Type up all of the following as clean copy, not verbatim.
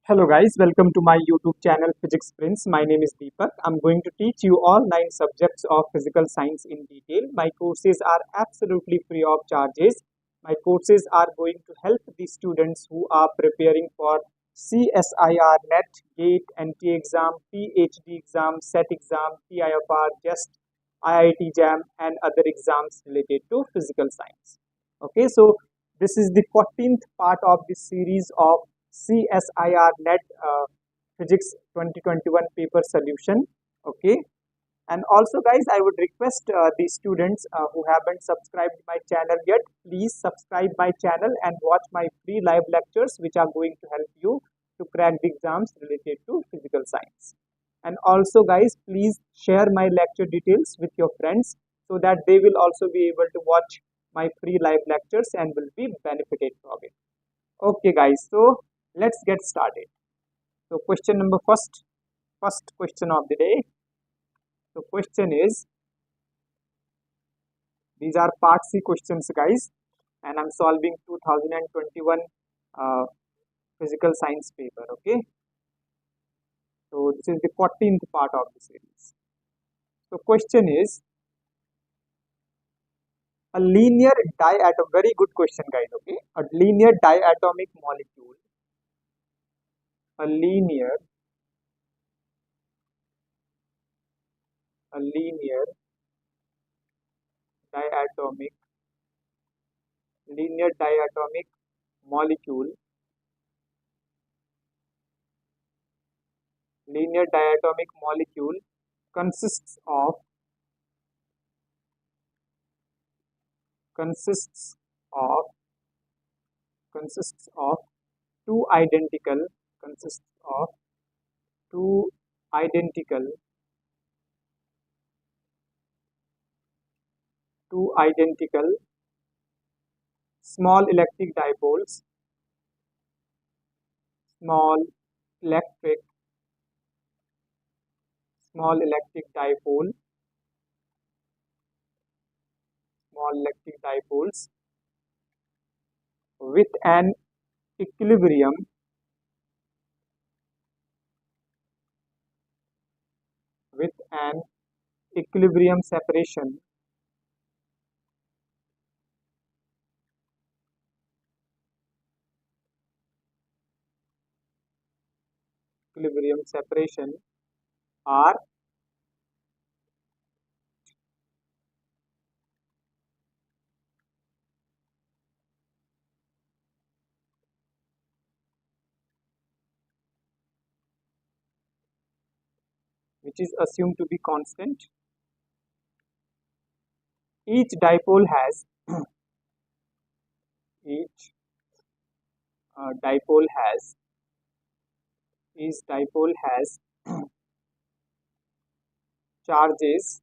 Hello guys, welcome to my YouTube channel Physics Prince. My name is Deepak. I'm going to teach you all 9 subjects of physical science in detail. My courses are absolutely free of charges. My courses are going to help the students who are preparing for CSIR, NET, GATE, NT exam, PhD exam, SET exam, Tifr, Jest, IIT-Jam and other exams related to physical science. Okay, so this is the 14th part of this series of CSIR NET Physics 2021 paper solution. Okay, and also guys, I would request the students who haven't subscribed my channel yet, please subscribe my channel and watch my free live lectures which are going to help you to crack the exams related to physical science. And also guys, please share my lecture details with your friends so that they will also be able to watch my free live lectures and will be benefited from it. Okay guys, so let's get started. So question number first question of the day. So question is, these are part C questions guys, and I'm solving 2021 uh, physical science paper. Okay, so this is the 14th part of the series. So question is, a linear diatom, very good question guys. Okay, a linear diatomic molecule, a linear diatomic linear diatomic molecule consists of consists of consists of two identical consists of two identical small electric dipoles, small electric small electric dipole small electric dipoles with an equilibrium with an equilibrium separation are which is assumed to be constant. Each dipole has each dipole has each dipole has charges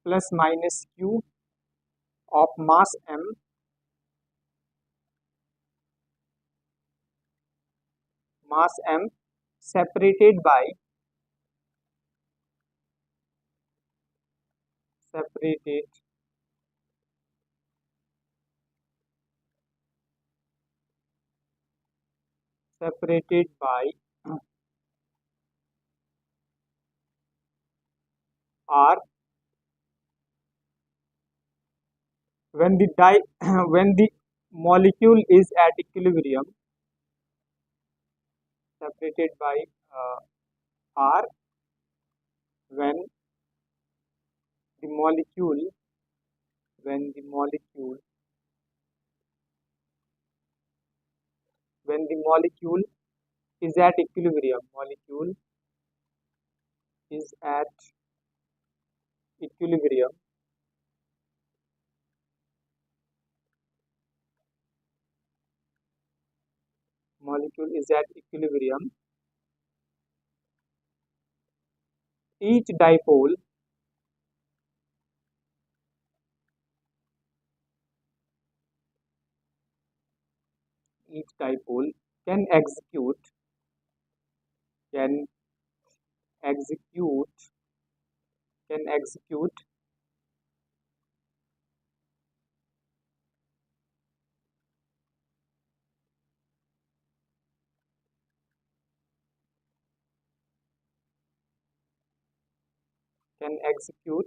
plus minus q of mass m separated by separated separated by r when the when the molecule is at equilibrium, separated by r when the molecule when the molecule when the molecule is at equilibrium is at equilibrium molecule is at equilibrium each dipole can can execute execute can execute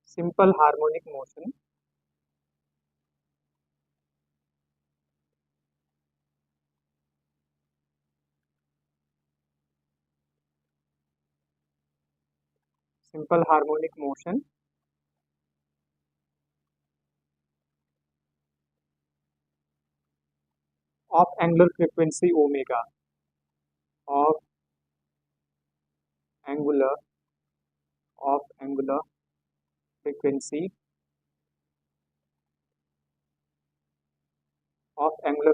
simple harmonic motion of angular frequency omega, of angular angular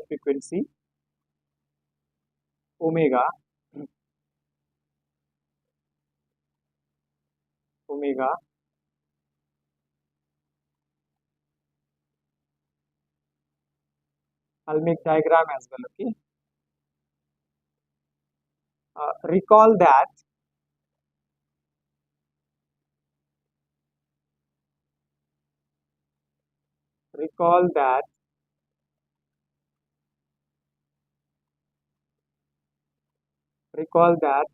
frequency omega omega I'll make diagram as well. Okay, recall that recall that recall that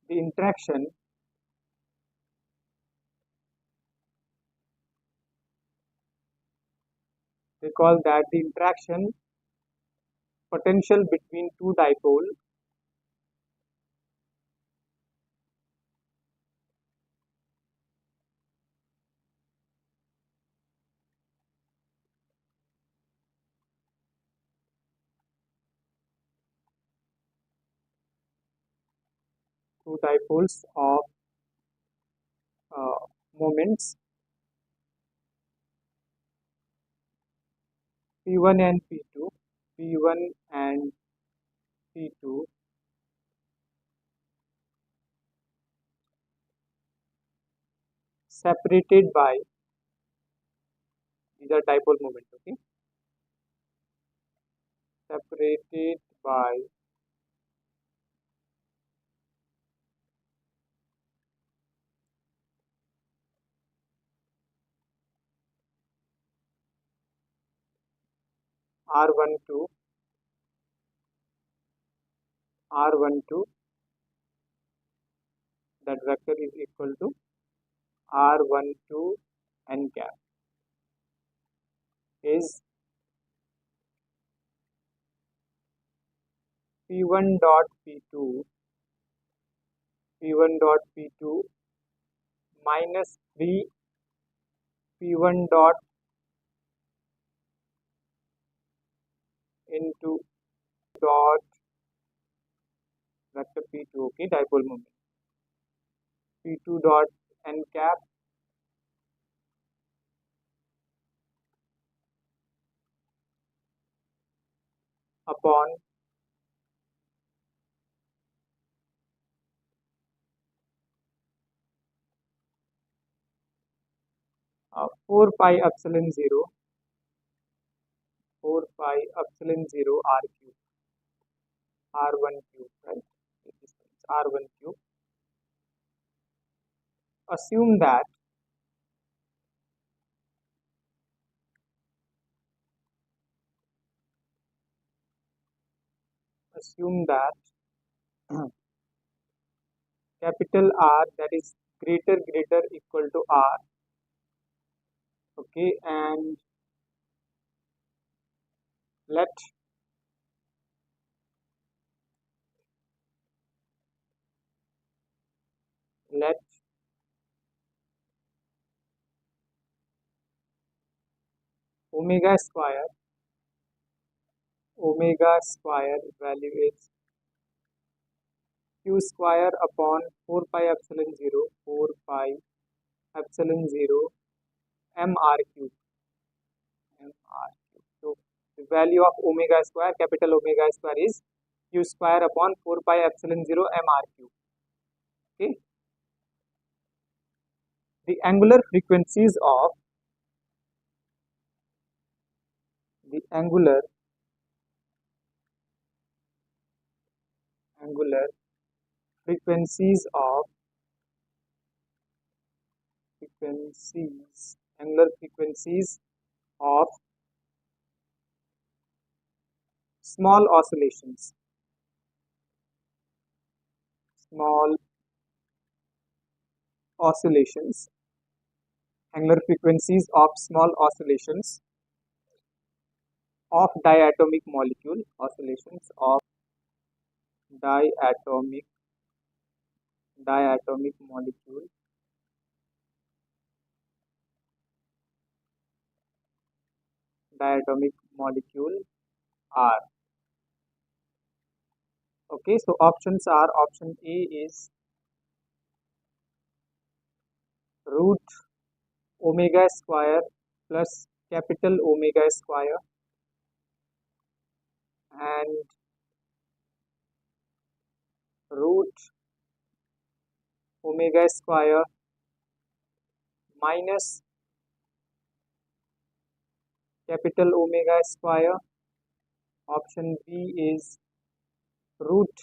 the interaction potential between two dipoles of moments P1 and P2 P1 and P2 separated by, these are dipole moments, okay, separated by R12 R12, that vector is equal to R12 n cap is P1 dot P2 minus 3 P1 dot into dot vector P2, okay, dipole moment P2 dot n cap upon 4 pi epsilon 0 R cube R1 cube, right? This is R1 cube. Assume that capital R, that is greater equal to R, okay, and let omega square value is q square upon 4 pi epsilon 0 mr cube. So the value of omega square, capital omega square, is q square upon 4 pi epsilon 0 mr cube. Okay, the angular frequencies of angular frequencies of angular frequencies of small oscillations, small oscillations, angular frequencies of small oscillations of diatomic molecule, oscillations of diatomic molecule, are. Okay, so options are, option A is root omega square plus capital omega square, and root omega square minus capital omega square. Option B is root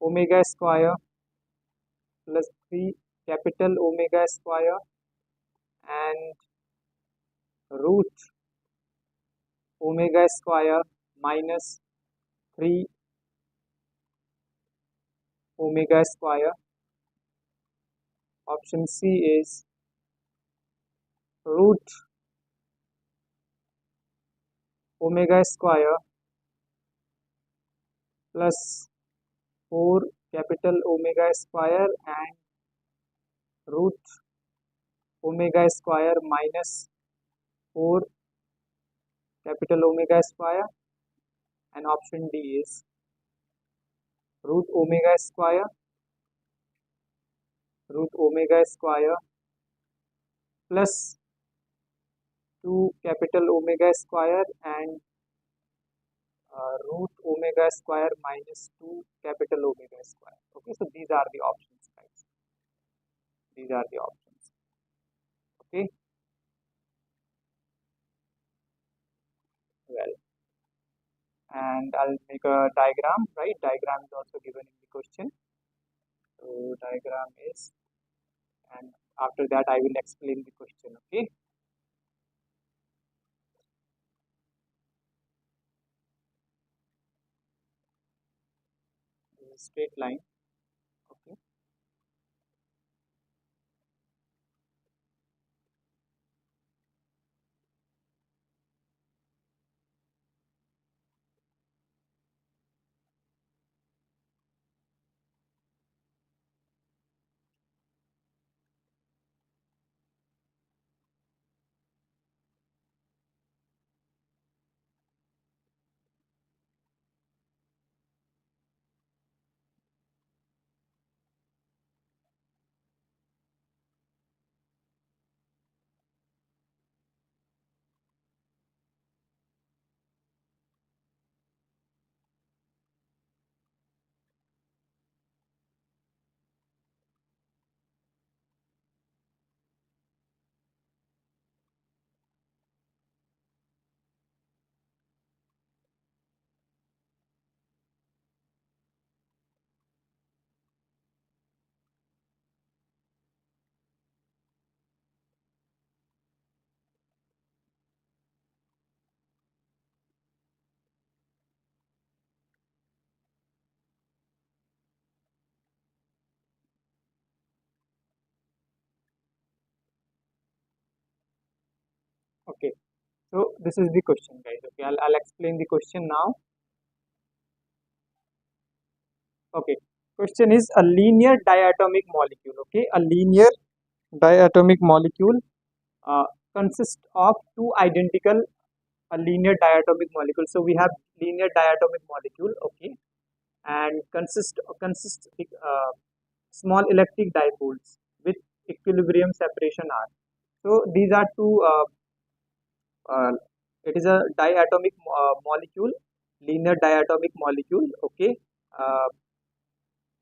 omega square plus 3 capital omega square, and root omega square minus 3 omega square. Option C is root omega square plus 4 capital omega square and root omega square minus 4 capital omega square, and option D is root omega square plus 2 capital omega square and root omega square minus 2 capital omega square. Okay, so these are the options, guys. These are the options. Okay, well, and I'll make a diagram, right? Diagram is also given in the question. So diagram is, and after that I will explain the question. Okay, this is a straight line. Okay, okay. So this is the question, guys. Okay, I'll explain the question now. Okay, question is a linear diatomic molecule. Okay, a linear diatomic molecule uh, consists of two identical a linear diatomic molecule. So we have linear diatomic molecule. Okay, and consists small electric dipoles with equilibrium separation R. So these are two. It is a diatomic molecule, linear diatomic molecule. Okay, uh,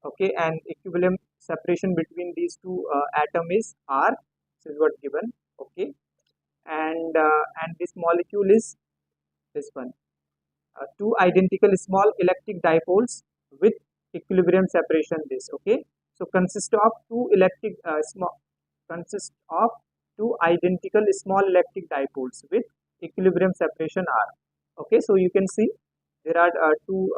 okay, and equilibrium separation between these two atom is R. This is what given. Okay, and this molecule is this one. Two identical small electric dipoles with equilibrium separation. This, okay, so consist of two identical small electric dipoles with equilibrium separation R. Okay, so you can see there are two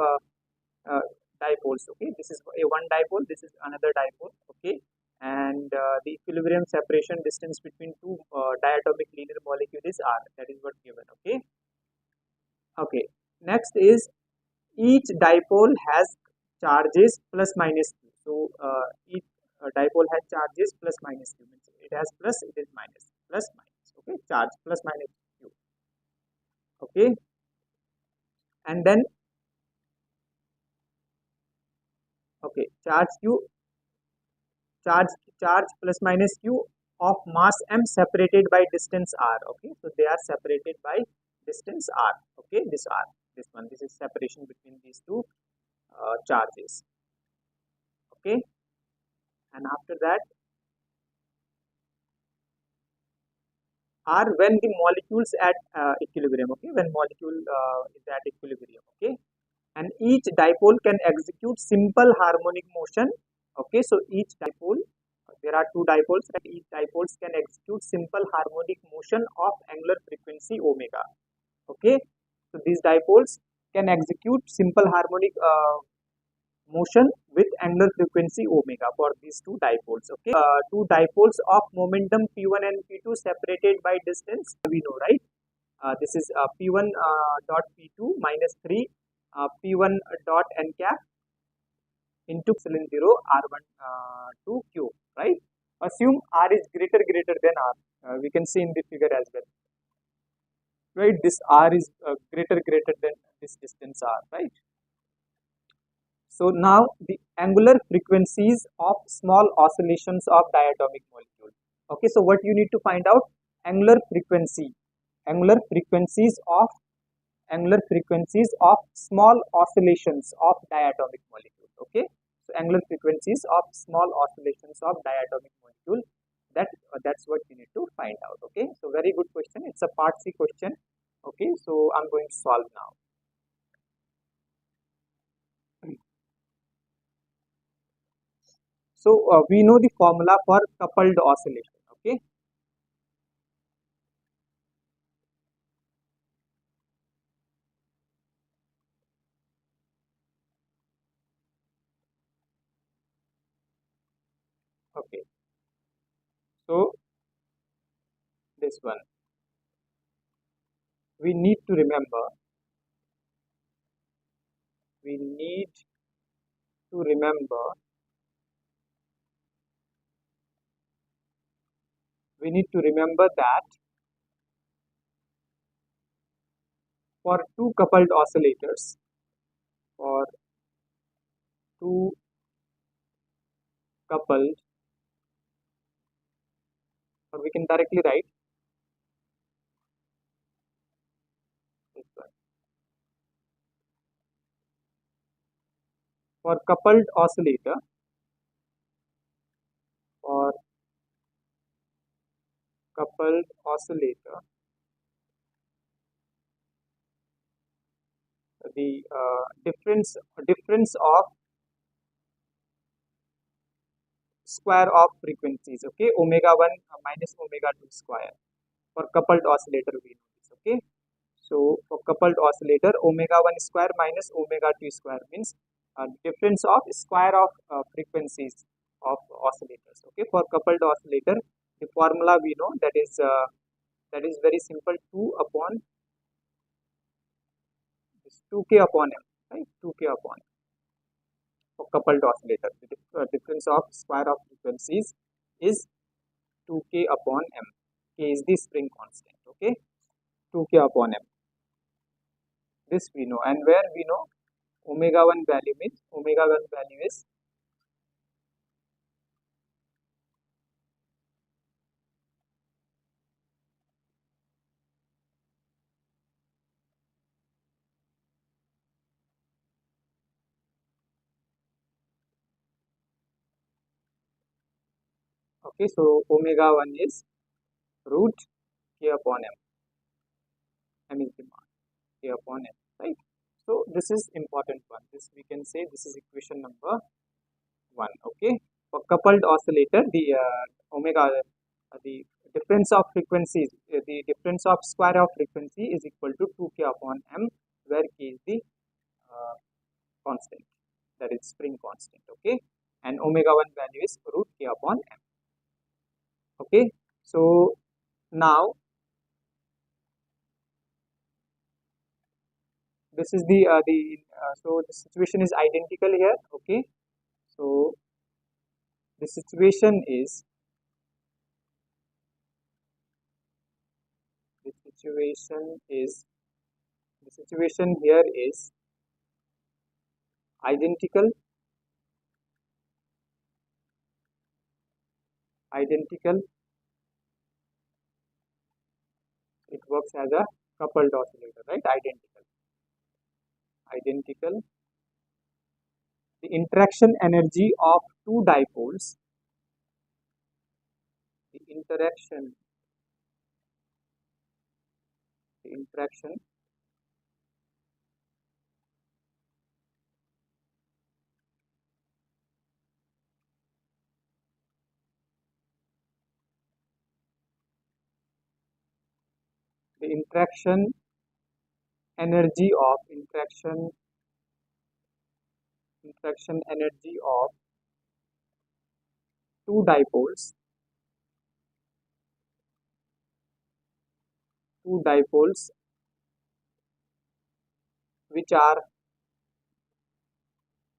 dipoles. Okay, this is a one dipole, this is another dipole. Okay, and the equilibrium separation distance between two diatomic linear molecules is r, that is what given. Okay, okay, next is each dipole has charges plus minus q. So each dipole has charges plus minus q, means it has plus, it is minus, plus minus. Okay, charge plus minus q. Okay, and then okay, charge q, charge plus minus q of mass m separated by distance r. Okay, so they are separated by distance r. Okay, this r, this one, this is separation between these two charges. Okay, and after that are when the molecules at equilibrium. Okay, when molecule is at equilibrium. Okay, and each dipole can execute simple harmonic motion. Okay, so each dipole, there are two dipoles, and each dipoles can execute simple harmonic motion of angular frequency omega. Okay, so these dipoles can execute simple harmonic motion with angular frequency omega for these two dipoles. Okay, two dipoles of momentum p1 and p2 separated by distance, we know, right? This is p1 dot p2 minus 3 p1 dot n cap into epsilon 0 r1 to q, right? Assume r is greater than r. We can see in the figure as well, right? This r is greater than this distance r, right? So now the angular frequencies of small oscillations of diatomic molecule. Okay, so what you need to find out? Angular frequency, angular frequencies of small oscillations of diatomic molecule. Okay, so angular frequencies of small oscillations of diatomic molecule. That's what you need to find out. Okay, so very good question. It's a part C question. Okay, so I'm going to solve now. So we know the formula for coupled oscillation. Okay, okay. So this one we need to remember. We need to remember. We need to remember that for two coupled oscillators, for two coupled, or we can directly write this one. For coupled oscillator, for coupled oscillator, the difference of square of frequencies. Okay, omega 1 minus omega 2 square. For coupled oscillator, we know this. Okay, so for coupled oscillator, omega 1 square minus omega 2 square means difference of square of frequencies of oscillators. Okay, for coupled oscillator, the formula we know, that is very simple, 2 upon this 2k upon m, right? 2k upon m. For coupled oscillator, the difference of square of frequencies is 2k upon m. K is the spring constant. Okay, 2k upon m. This we know, and where we know omega 1 value means omega 1 value is okay. So omega 1 is root k upon m. M is the mass, k upon m, right? So this is important one. This we can say this is equation number 1. Okay, for coupled oscillator, the omega, the difference of frequencies, the difference of square of frequency is equal to 2k upon m, where k is the constant, that is spring constant. Okay, and omega 1 value is root k upon m. Okay, so now this is the so the situation is identical here. Okay, so the situation is the situation here is identical it works as a coupled oscillator, right? Identical the interaction energy of two dipoles, the interaction the interaction the interaction energy of interaction energy of two dipoles which are,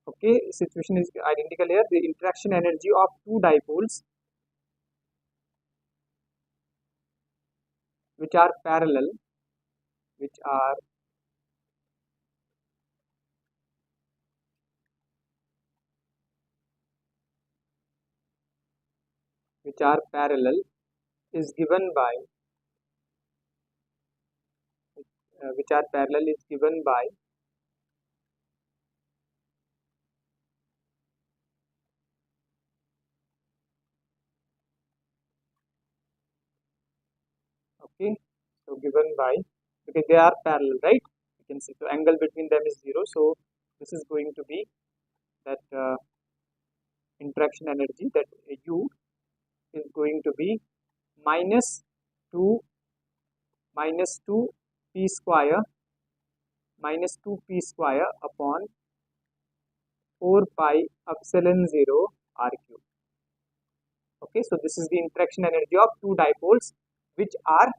okay, situation is identical here, the interaction energy of two dipoles which are parallel which are parallel is given by which are parallel is given by okay, so given by, because they are parallel, right? You can see, so angle between them is 0, so this is going to be that interaction energy, that u is going to be minus 2 p square upon 4 pi epsilon 0 r cube. Okay, so this is the interaction energy of two dipoles which are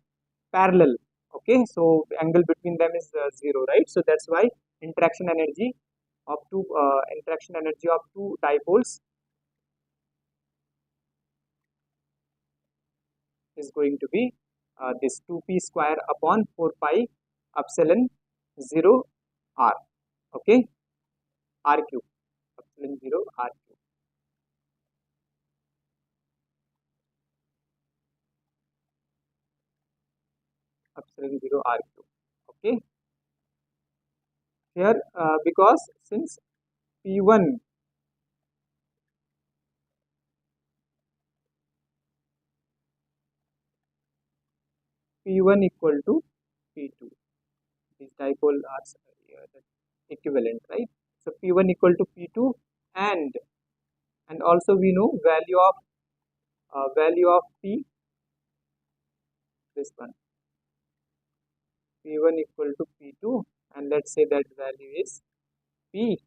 parallel. Okay, so the angle between them is 0, right? So that's why interaction energy of two dipoles is going to be this 2p square upon 4 pi epsilon 0 r. Okay, r cube, epsilon 0 r cube. Epsilon 0 r cube. Okay, here because since p1 equal to p2, these dipole are equivalent, right? So p1 equal to p2, and also we know value of p, this one, p1 equal to p2, and let's say that value is p,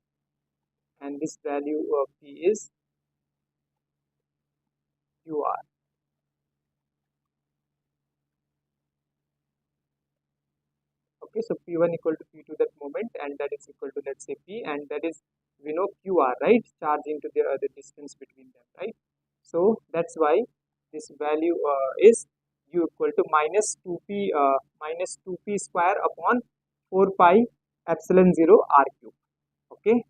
and this value of p is qr. Okay, so p1 equal to p2 that moment, and that is equal to, let's say, p, and that is, we know qr, right? Charge into the distance between them, right? So that's why this value is u equal to minus 2p square upon 4 pi epsilon 0 r cube. Okay,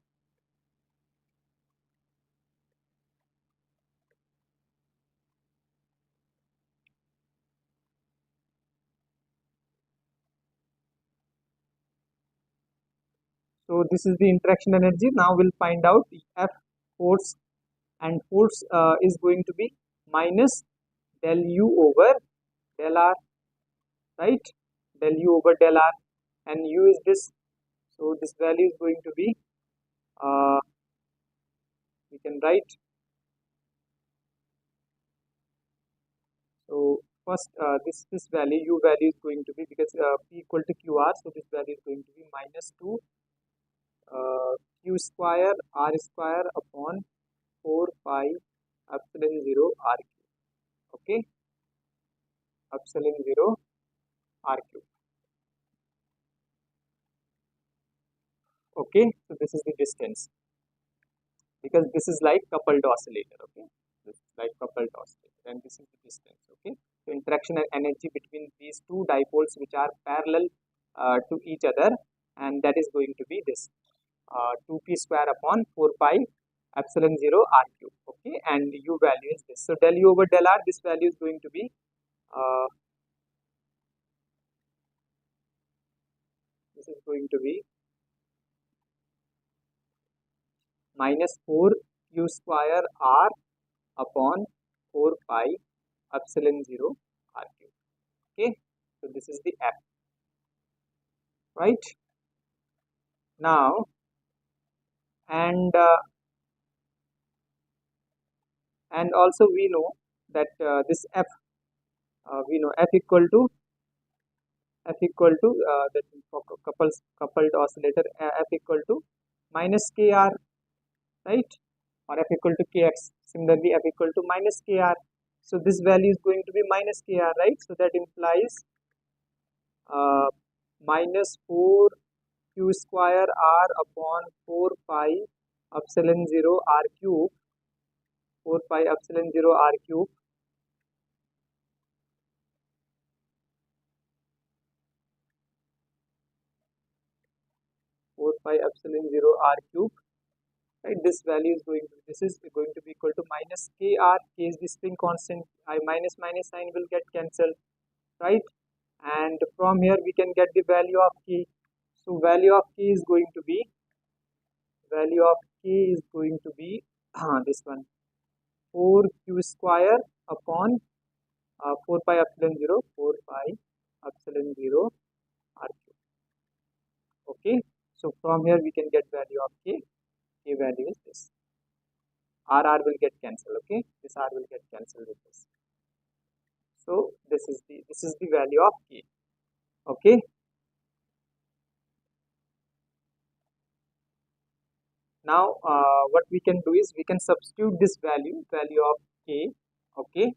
so this is the interaction energy. Now we'll find out F force, and force is going to be minus del u over del r, right? Del u over del r, and u is this, so this value is going to be we can write, so first this value u value is going to be, because p equal to qr, so this value is going to be minus 2 q square r square upon 4 pi epsilon 0 r cube. Okay, epsilon 0 r cube. Okay, so this is the distance, because this is like coupled oscillator. Okay, this is like coupled oscillator, and this is the distance. Okay, so interaction and energy between these two dipoles which are parallel to each other, and that is going to be this 2p square upon 4 pi epsilon 0 r cube. Okay, and u value is this. So del u over del r, this value is going to be this is going to be minus 4 q square r upon 4 pi epsilon 0 r cube. Okay, so this is the f, right? Now, and also we know that this f, we know f equal to that coupled oscillator, f equal to minus kr, right, or f equal to kx. Similarly, f equal to minus kr. So this value is going to be minus kr, right? So that implies minus 4 q square r upon 4 pi epsilon 0 r cube, 4 pi epsilon 0 r cube, epsilon 0 r cube, right? This value is going to, this is going to be equal to minus kr. K is the spring constant. I minus sign will get cancelled, right? And from here we can get the value of k. So value of k is going to be this one, 4 q square upon 4 pi epsilon 0 r cube. Okay, so from here we can get value of k. K value is this. R will get cancelled. Okay, this r will get cancelled with this. So this is the value of k. Okay, now what we can do is we can substitute this value of k. Okay,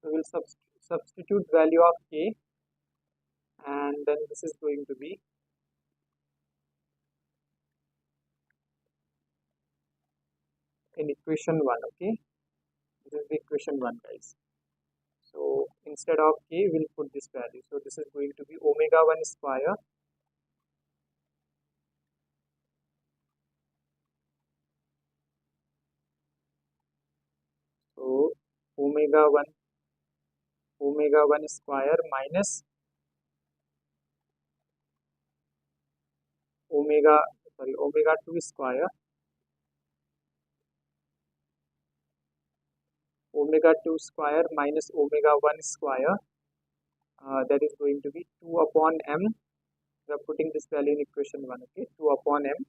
so we'll substitute value of k, and then this is going to be in equation 1. Okay, this is the equation 1, guys. So instead of k, we'll put this value. So this is going to be omega 1 square so omega 1 square minus omega 2 square, omega 2 square minus omega 1 square, that is going to be 2 upon m. We are putting this value in equation 1. Okay, 2 upon m,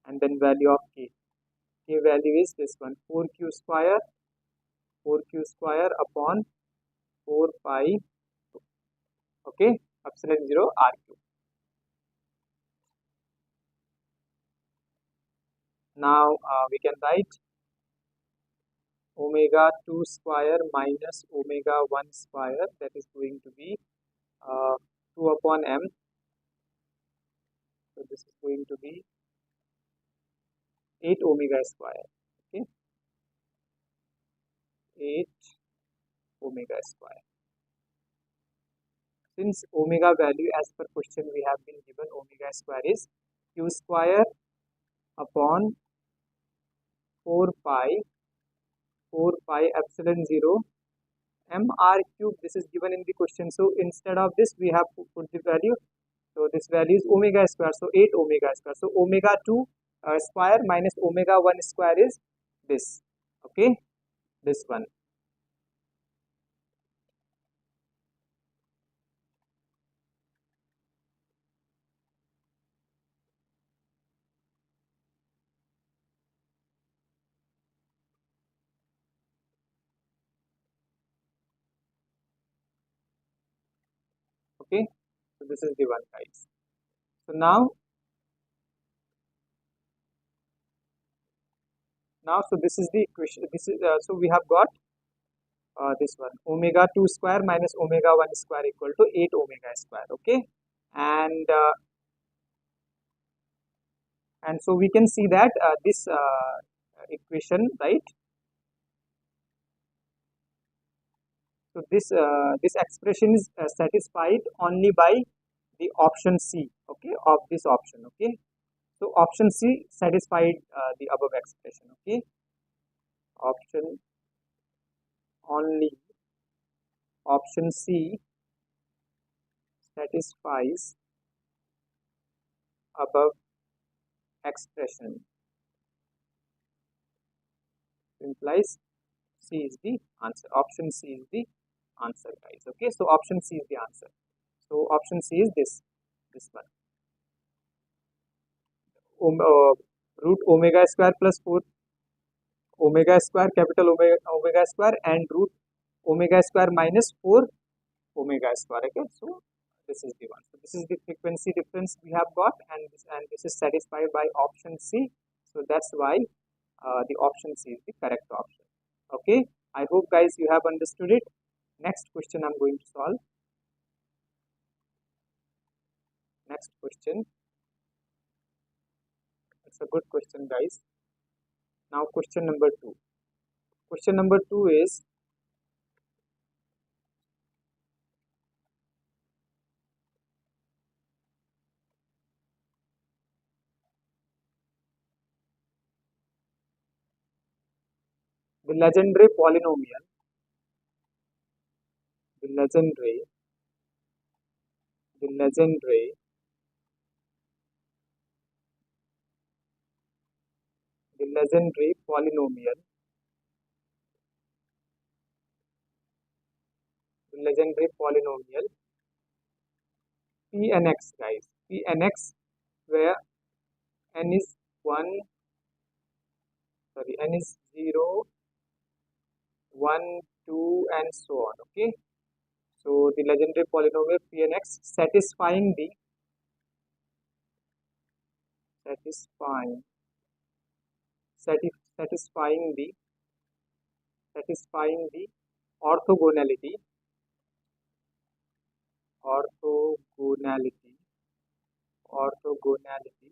and then value of k. K value is this one, 4q square upon 4 pi, okay, epsilon 0 r cube. Now we can write omega 2 square minus omega 1 square, that is going to be 2 upon m. So this is going to be 8 omega square. Okay, 8 omega square. Since omega value as per question we have been given, omega square is q square upon 4 pi epsilon 0 m r cube. This is given in the question. So instead of this we have to put the value. So this value is omega square. So 8 omega square. So omega 2 square minus omega 1 square is this. Okay, this one. So this is the one, guys. So now so this is the equation. This is so we have got this one, omega 2 square minus omega 1 square equal to 8 omega square. Okay, and so we can see that this equation, right? So this expression is satisfied only by the option C, okay, of this option. Okay, so option C satisfied the above expression. Okay, option only option C satisfies above expression, implies C is the answer. Option C is the answer, guys. Okay, so option C is the answer. So option C is this one. Root omega square plus 4 omega square, capital omega square, and root omega square minus 4 omega square. Okay, so this is the one. So this is the frequency difference we have got, and this is satisfied by option C. So that's why the option C is the correct option. Okay, I hope, guys, you have understood it. Next question I'm going to solve. Next question. It's a good question, guys. Now question number 2. Question number 2 is the legendary polynomial, the legendary polynomial, P and X, guys. P and X, where n is 1, sorry, n is 0, 1, 2, and so on. Okay, so the legendary polynomial P and X satisfying the satisfying the orthogonality orthogonality orthogonality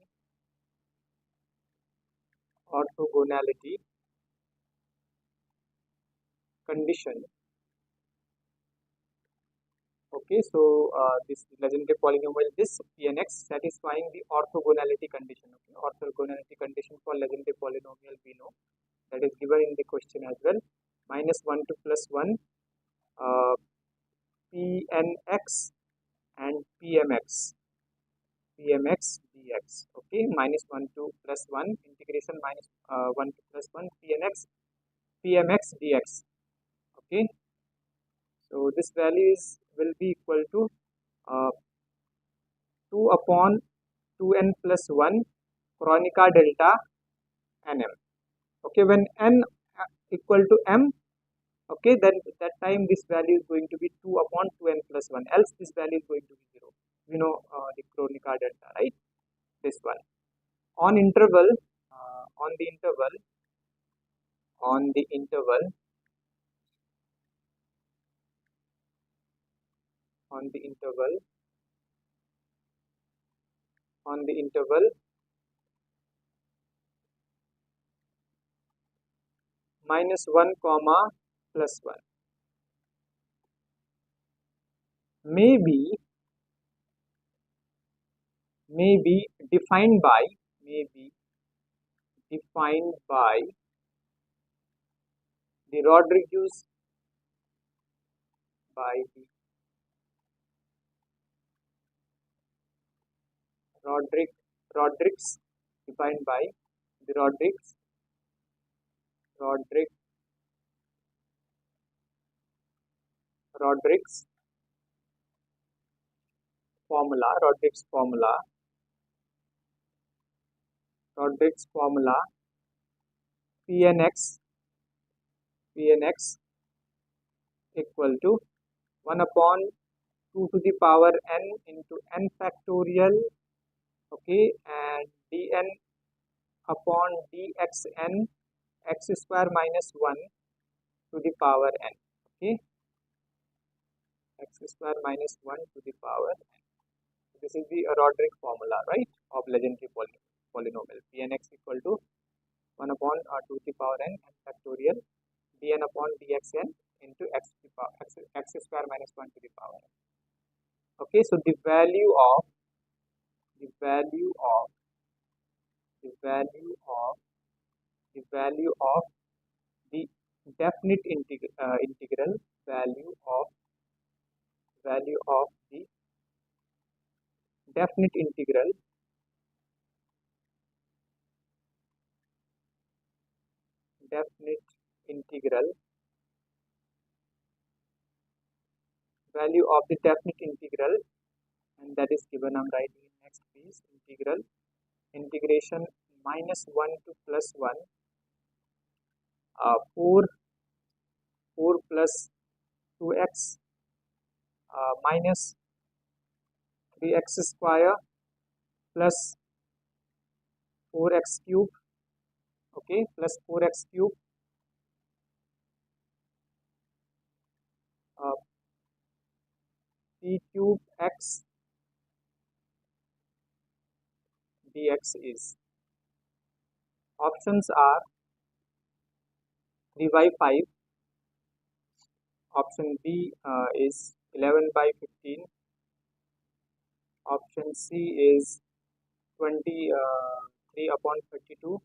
orthogonality condition. Okay, so this legendary polynomial, this P and X satisfying the orthogonality condition. Okay, orthogonality condition for legendary polynomial we know, that is given in the question as well. -1 to +1 Pnx and Pmx dx. Okay, -1 to +1 integration -1 to +1 Pmx dx. Okay, so this value will be equal to 2 upon 2n plus 1 Kronecker delta nm. Okay, when n equal to m, okay, then that time this value is going to be 2 upon 2n plus 1, else this value is going to be 0. We know the Kronecker delta, right? This one. On interval, on the interval on the interval -1 comma +1 may be defined by the Rodriguez Rodriguez defined by the Rodriguez formula Pnx equal to 1 upon 2 to the power n into n factorial, okay, and dn upon dxn x square minus 1 to the power n, okay, x square minus 1 to the power n. This is the Roderick formula, right, of legendary polynomial. Pnx equal to 1 upon 2 to the power n factorial dn upon dxn into x square minus 1 to the power n. Okay, so the value of the value of the definite integral value of the definite integral value of the definite integral, and that is given. I'm writing in next piece, integration minus 1 to plus 1, 4 plus 2x minus 3x square plus 4x cube, okay, plus 4x cube p cube x dx is. Options are 3 by 5, option B is 11 by 15, option C is 23 upon 32,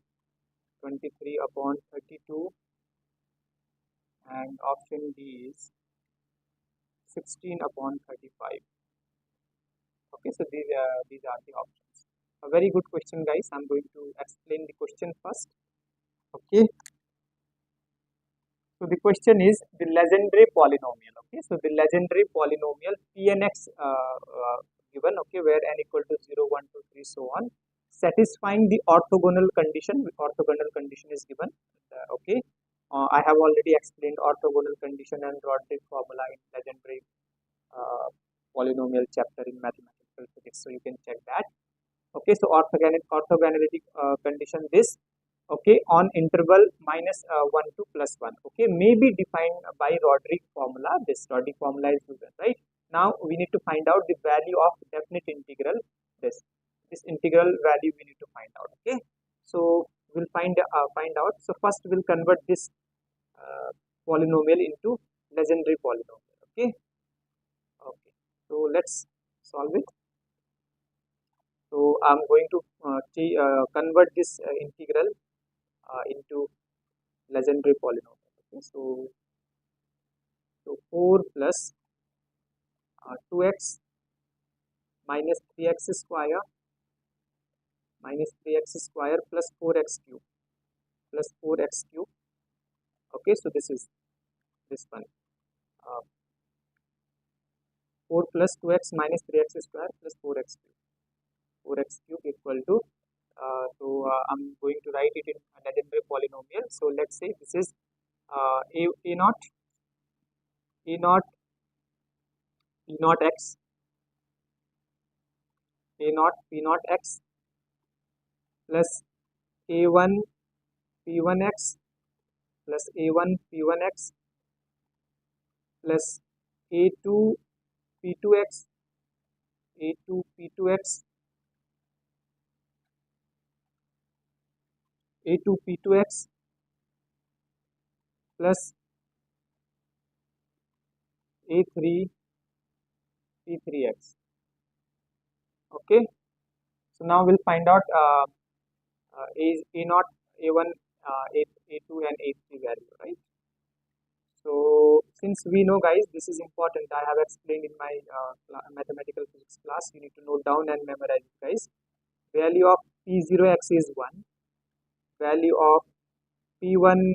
and option D is 16 upon 35. Okay, so these are the options. A very good question, guys. I'm going to explain the question first. Okay, so the question is the legendary polynomial. Okay, so the legendary polynomial Pnx given, okay, where n equal to 0, 1, 2, 3, so on, satisfying the orthogonal condition. Orthogonal condition is given. Okay, I have already explained orthogonal condition and Roderick formula in legendary polynomial chapter in mathematical physics, so you can check that. Okay, so orthogonality condition this, okay, on interval minus 1 to plus 1, okay, may be defined by Roderick formula. This Roderick formula is given, right? Now we need to find out the value of definite integral. This integral value we need to find out. Okay, so we'll find out. So first we'll convert this polynomial into legendary polynomial. Okay, so let's solve it. So I'm going to convert this integral into legendary polynomial. Okay, so 4 plus 2x minus 3x square plus 4x cube Okay, so this is this one, 4 plus 2x minus 3x square plus 4x cube equal to I'm going to write it in a legendary polynomial. So let's say this is a naught x, p naught x plus a1 p1x plus a1 p1x plus a2 p2x plus a3 p3x. Okay, so now we'll find out a naught, a1, a2 and a3 value, right? So since we know, guys, this is important, I have explained in my mathematical physics class. You need to note down and memorize it, guys. Value of p0x is 1, value of p1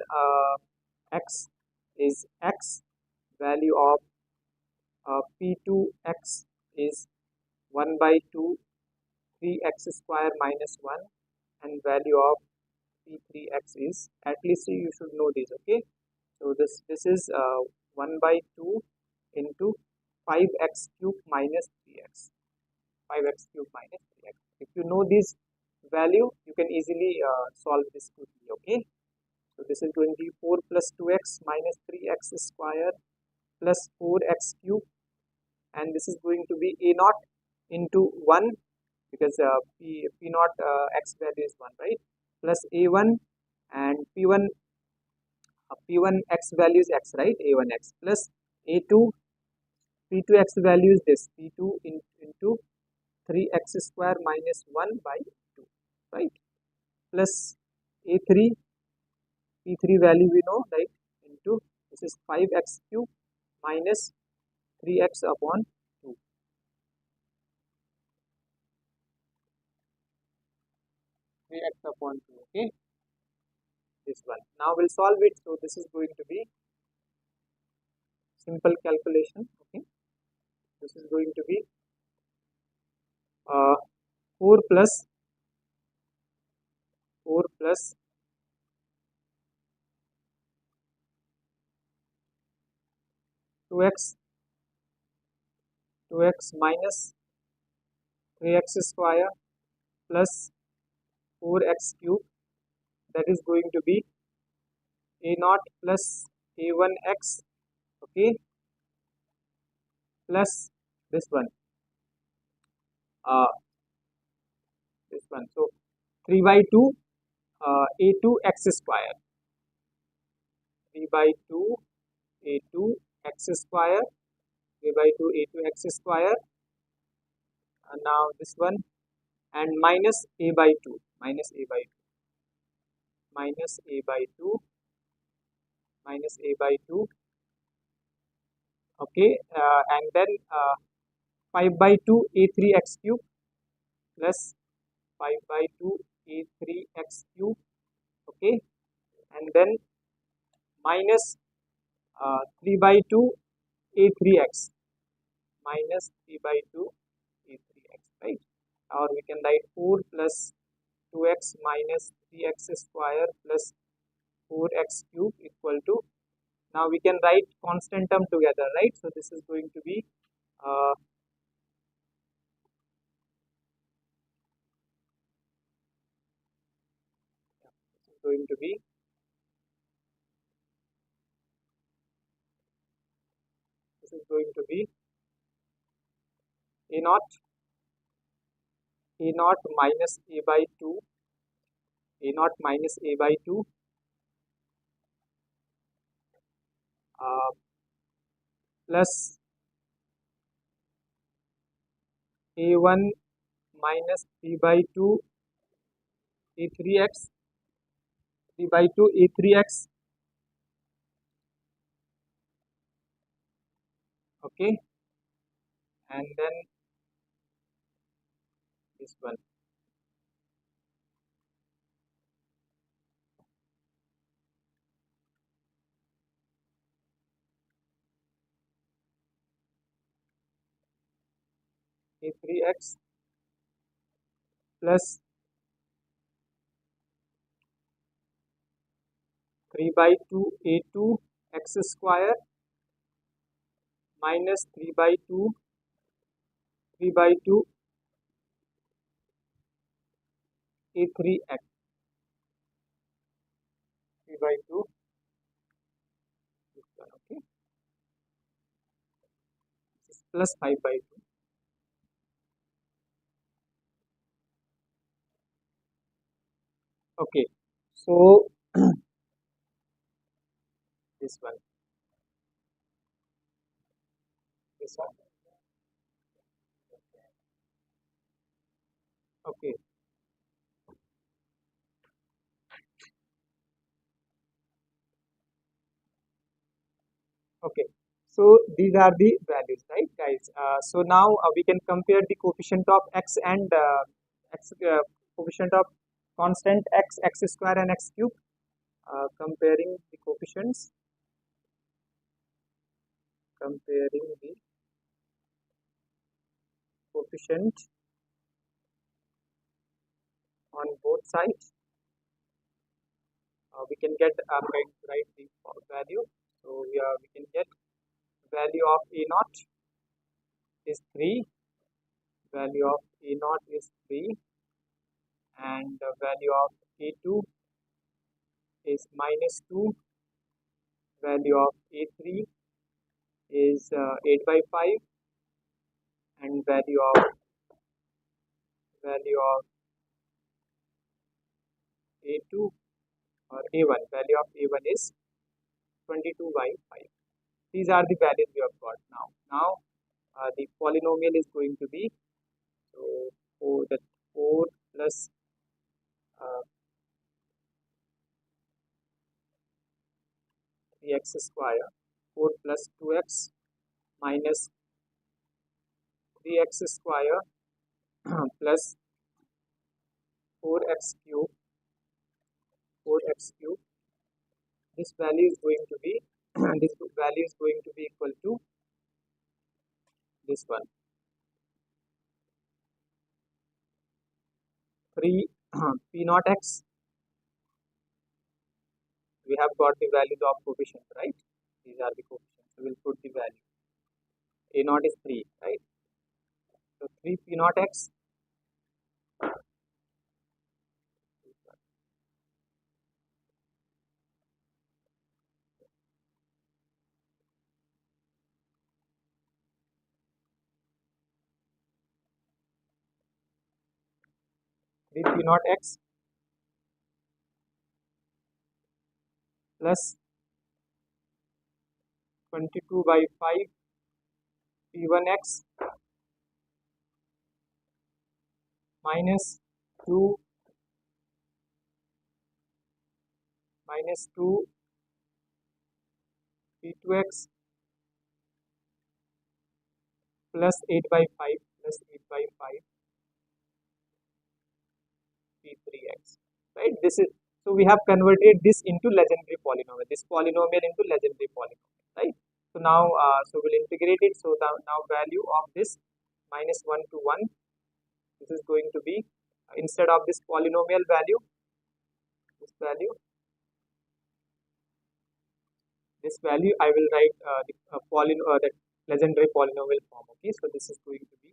x is x, value of p2x is 1 by 2 3x square minus 1, and value of p3x is, at least you should know this. Okay, so this is 1 by 2 into 5x cube minus 3x. 5x cube minus 3x. If you know this value, you can easily solve this quickly. Okay. So this is going to be 4 plus 2x minus 3x square plus 4x cube, and this is going to be a naught into 1, because p naught x value is 1, right, plus a1, and p1 x value is x, right, a1 x, plus a2, p2 x value is this, p2 into 3x square minus 1 by 2, right, plus a3, p3 value we know, right, into this is 5x cube minus 3x upon 2. 3x upon 2, okay, this one. Now we'll solve it. So this is going to be simple calculation, okay. This is going to be 4 plus 2x minus 3x square plus 4x cube, that is going to be a naught plus a1x, okay, plus this one, this one. So 3 by 2 a2 x square, 3 by 2 a2 x square, 3 by 2 a2 x square, and now this one, and minus a by 2, minus a by 2, minus a by 2, minus a by 2, okay, and then 5 by 2 a3x cube plus 5 by 2 a3x cube, okay, and then minus 3 by 2 a3x, minus 3 by 2 a3x, right, or we can write 4 plus 2x minus 3x square plus 4x cube equal to, now we can write constant term together, right, so this is going to be going to be this is going to be a naught minus a by 2, a naught minus a by 2 plus a1 minus 3 by 2 a3x, 3 by 2 a3x, okay, and then this one, a3x plus 3 by 2 a2 x square minus 3 by 2 a3x, 3 by 2 this one, okay, this is plus 5 by 2, okay, so this one, this one, okay, okay, so these are the values, right, guys, so now we can compare the coefficient of x and x coefficient of constant x square and x cube, comparing the coefficient on both sides, we can get, I'm going to write the value, so we can get value of a naught is 3, value of A naught is 3, and the value of A2 is -2, value of A3 is 8 by 5, and value of A2 or A1, value of A1 is 22 by 5. These are the values we have got now. The polynomial is going to be, so for the 4 plus 3x square, 4 plus 2x minus 3x square plus 4x cube. This value is going to be this value is going to be equal to this one, 3 p naught x. We have got the values of coefficient, right? These are the coefficients. We will put the value. A naught is 3, right? So 3 p naught x 3 p naught x plus 22 by 5 p1x minus 2 p2x plus 8 by 5 p3x, right? This is, so we have converted this into legendary polynomial, this polynomial into legendary polynomial, right? So now so we'll integrate it. So now value of this -1 to 1, this is going to be instead of this polynomial value, this value I will write the legendary polynomial form. Okay, so this is going to be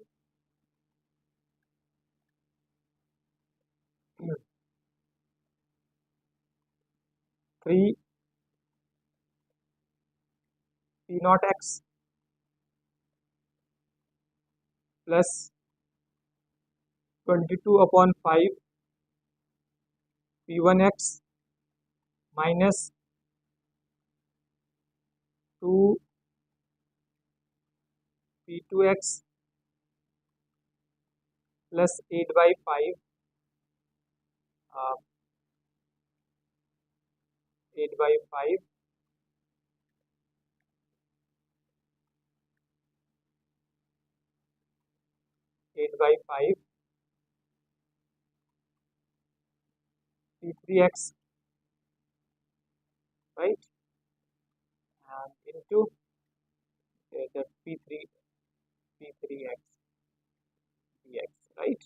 3 p naught x plus 22 upon 5 p1x minus 2 p2x plus 8 by 5 8 by 5 p3x, right, and into the p3x dx, right,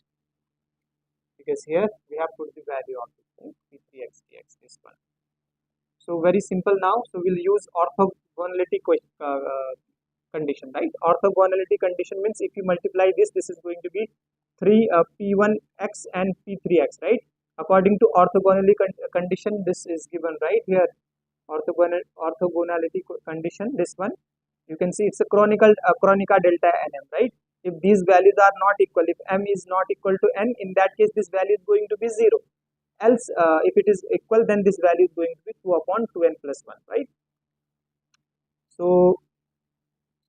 because here we have put the value of this p3x dx, this one. So very simple now. So we'll use orthogonality condition, right? Orthogonality condition means if you multiply this is going to be 3 p1x and p3x, right? According to orthogonality condition, this is given right here. Orthogonality condition, this one, you can see it's a Kronecker delta nm, right? If these values are not equal, if m is not equal to n, in that case this value is going to be 0. Else if it is equal, then this value is going to be 2 upon 2n plus 1, right? So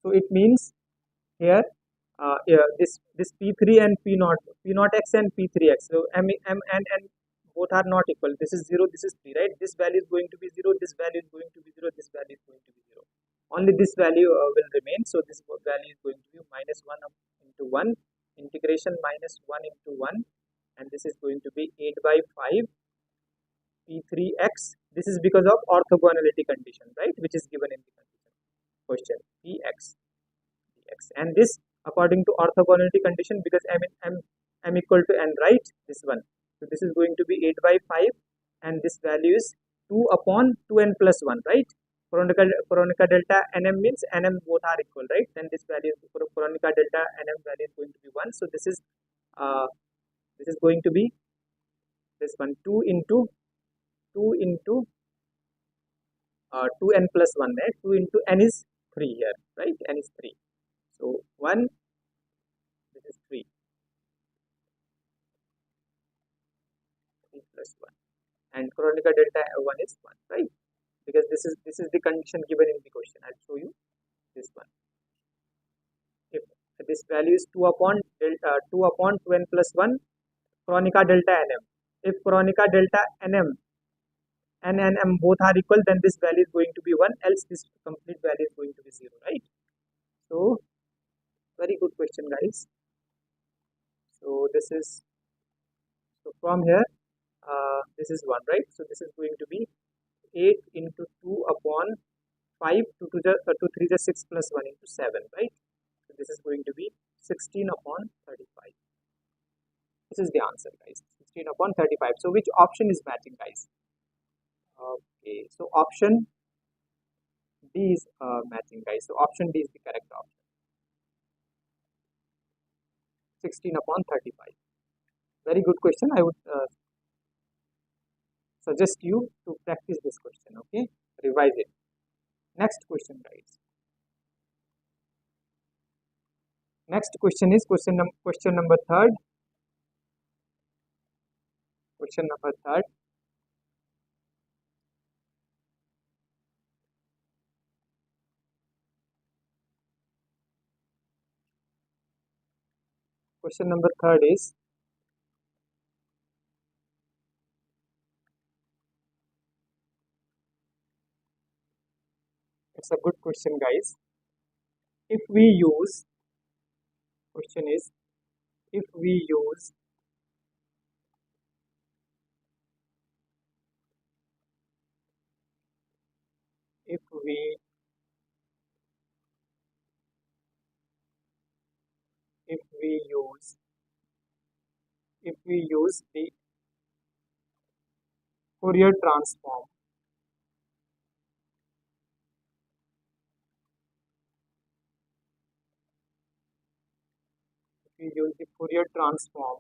it means here this p3 and p0 x and p3x, so m and n both are not equal. This is 0, this is 3, right? This value is going to be 0, this value is going to be 0, this value is going to be 0. Only this value will remain. So this value is going to be -1 into 1 integration -1 into 1, and this is going to be 8 by 5 p3x. This is because of orthogonality condition, right, which is given in the question, px dx, and this according to orthogonality condition, because m equal to n, right, this one. So this is going to be 8 by 5, and this value is 2 upon 2n plus 1, right? Kronecker delta nm means nm both are equal, right? Then this value for Kronecker delta nm value is going to be 1. So this is going to be this one, 2 into 2n plus 1, right? 2 into n is 3 here, right? N is 3. So 1, this is 3 plus 1, and Kronecker delta 1 is 1, right? Because this is the condition given in the question. I'll show you this one. If this value is 2 upon 2n plus 1 Kronecker delta nm. If Kronecker delta nm and nm both are equal, then this value is going to be 1, else this complete value is going to be 0, right? So very good question, guys. So this is, so from here this is 1, right? So this is going to be 8 into 2 upon 5, 2 3 is 6 plus 1 into 7, right? So this is going to be 16 upon 35. This is the answer, guys. 16 upon 35. So which option is matching, guys? Okay, so option D is matching, guys. So option D is the correct option. 16 upon 35. Very good question. I would suggest you to practice this question, okay? Revise it. Next question, guys. Next question is question number 3rd. Question number 3rd. Question number 3rd is, it's a good question, guys. If we use, question is, if we use if we use the Fourier transform, if we use the Fourier transform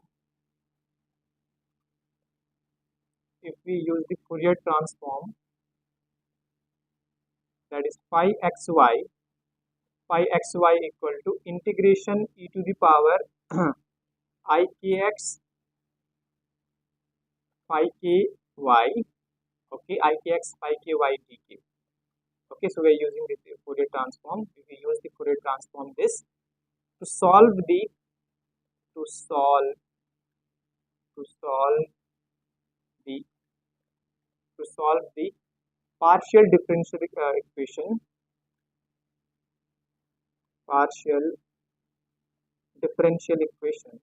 that is phi xy equal to integration e to the power ikx phi ky, okay, ikx phi ky dk. Okay, so we are using the Fourier transform. If we use the Fourier transform this to solve the partial differential equation, partial differential equation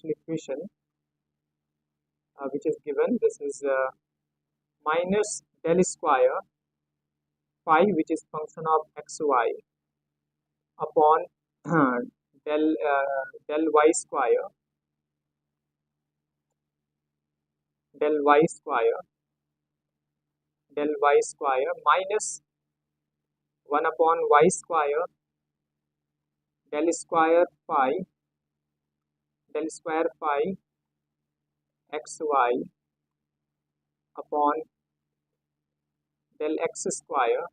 equation which is given. This is minus del square phi, which is function of xy, upon del y square minus 1 upon y square del square phi xy upon del x square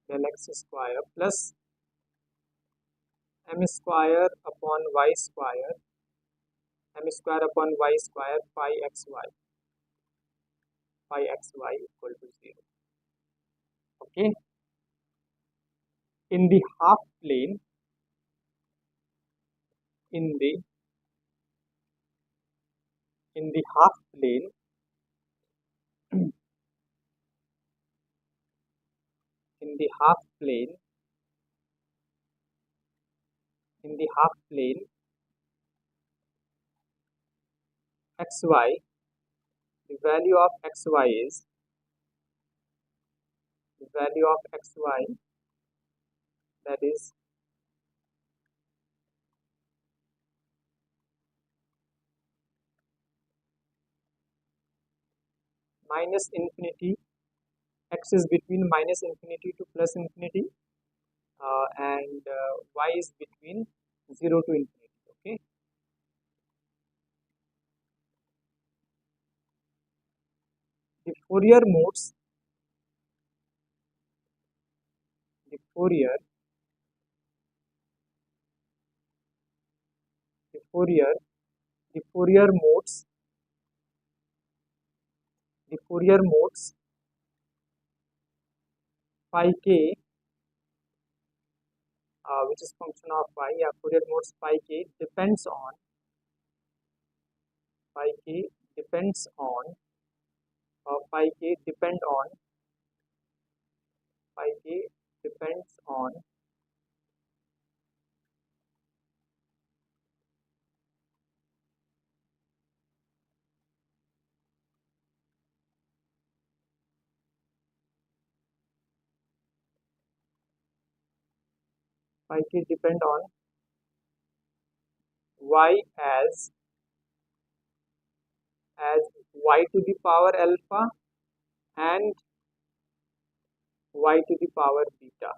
del x square plus m square upon y square phi xy equal to 0. Okay, in the half plane, in the half plane in the half plane xy, the value of xy is that is minus infinity. X is between minus infinity to plus infinity, and y is between 0 to infinity. Okay, the Fourier modes, the Fourier the Fourier the Fourier modes phi k, which is function of phi. Yeah, Fourier modes phi k depends on phi k depends on phi k depend on phi k depends on phi k depend on y as y to the power alpha and y to the power beta.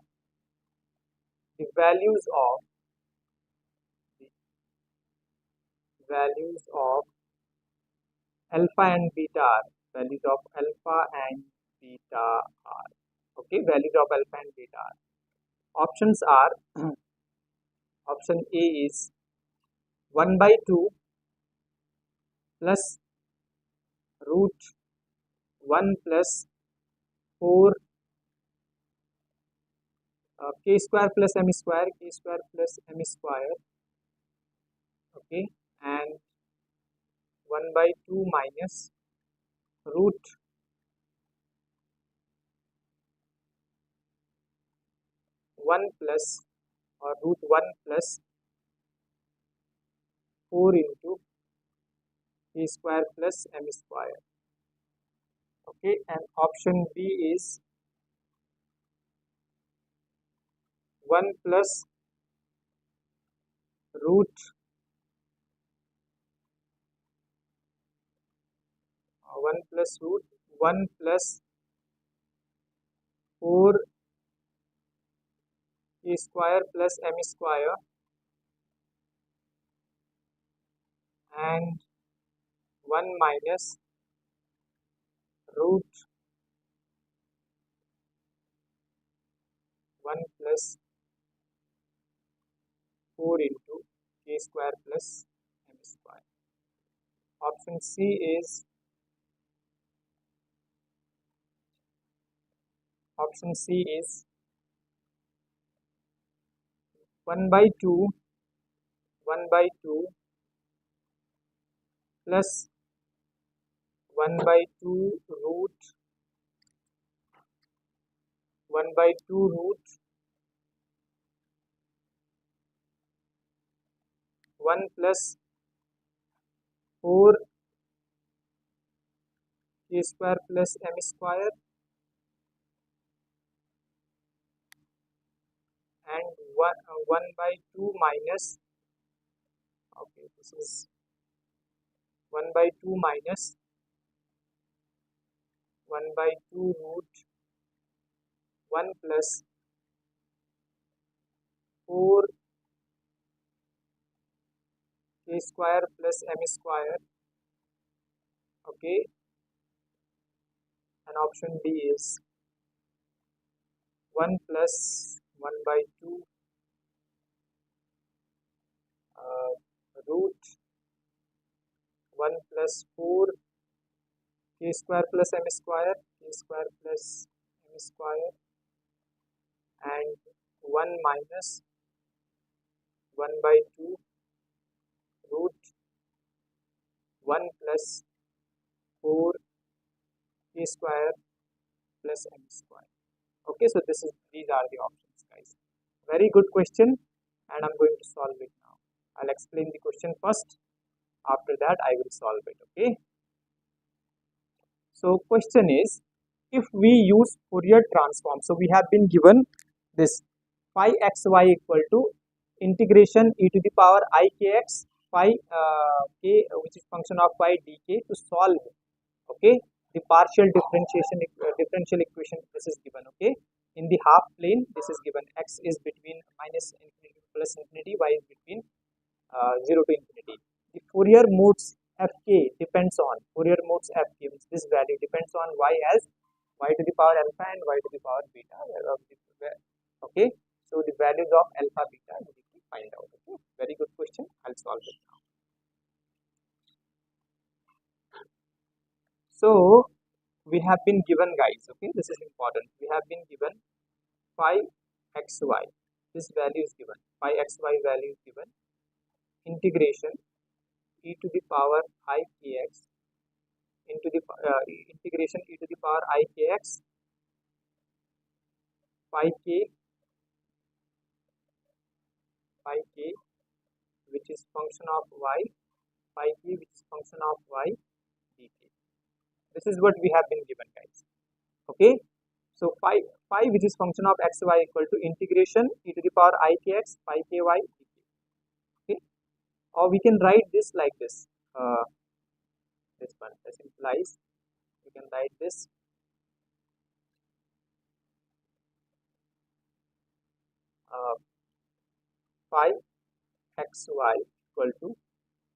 The values of alpha and beta are okay. Values of alpha and beta are, options are option A is 1 by 2 plus root 1 plus 4 k square plus m square okay, and 1 by 2 minus root 1 plus or root 1 plus 4 into k square plus m square. Okay, and option B is 1 plus root 1 plus root 1 plus 4 k square plus m square and 1 minus root 1 plus 4 into k square plus m square. Option C is 1 by 2 plus 1 by 2 root 1 by 2 root 1 plus 4 k square plus m square and 1 by 2 minus, okay, this is 1 by 2 minus 1 by 2 root 1 plus 4 k square plus m square. Okay, and option D is 1 plus 1 by 2 root 1 plus 4 k square plus m square and 1 minus 1 by 2 root 1 plus 4k square plus m square. Okay, so these are the options, guys. Very good question, and I'm going to solve it now. I'll explain the question first. After that, I will solve it. Okay. So question is, if we use Fourier transform, so we have been given this phi xy equal to integration e to the power I kx phi k, which is function of phi dk, to solve, okay, the partial differential equation. This is given, okay, in the half plane. This is given, x is between minus infinity to plus infinity, y is between 0 to infinity. The Fourier modes fk depends on this value depends on y as y to the power alpha and y to the power beta. Okay, so the values of alpha beta we need to find out. Okay, very good question. I'll solve it now. So we have been given, guys, okay, this is important. We have been given phi xy. This value is given. Phi xy value is given. Integration e to the power I kx into the integration e to the power I kx phi k which is function of y, phi k which is function of y dt. This is what we have been given, guys. Okay, so phi which is function of xy equal to integration e to the power I kx phi ky dt. Okay, or we can write this like this. This one, this implies we can write this phi xy equal to,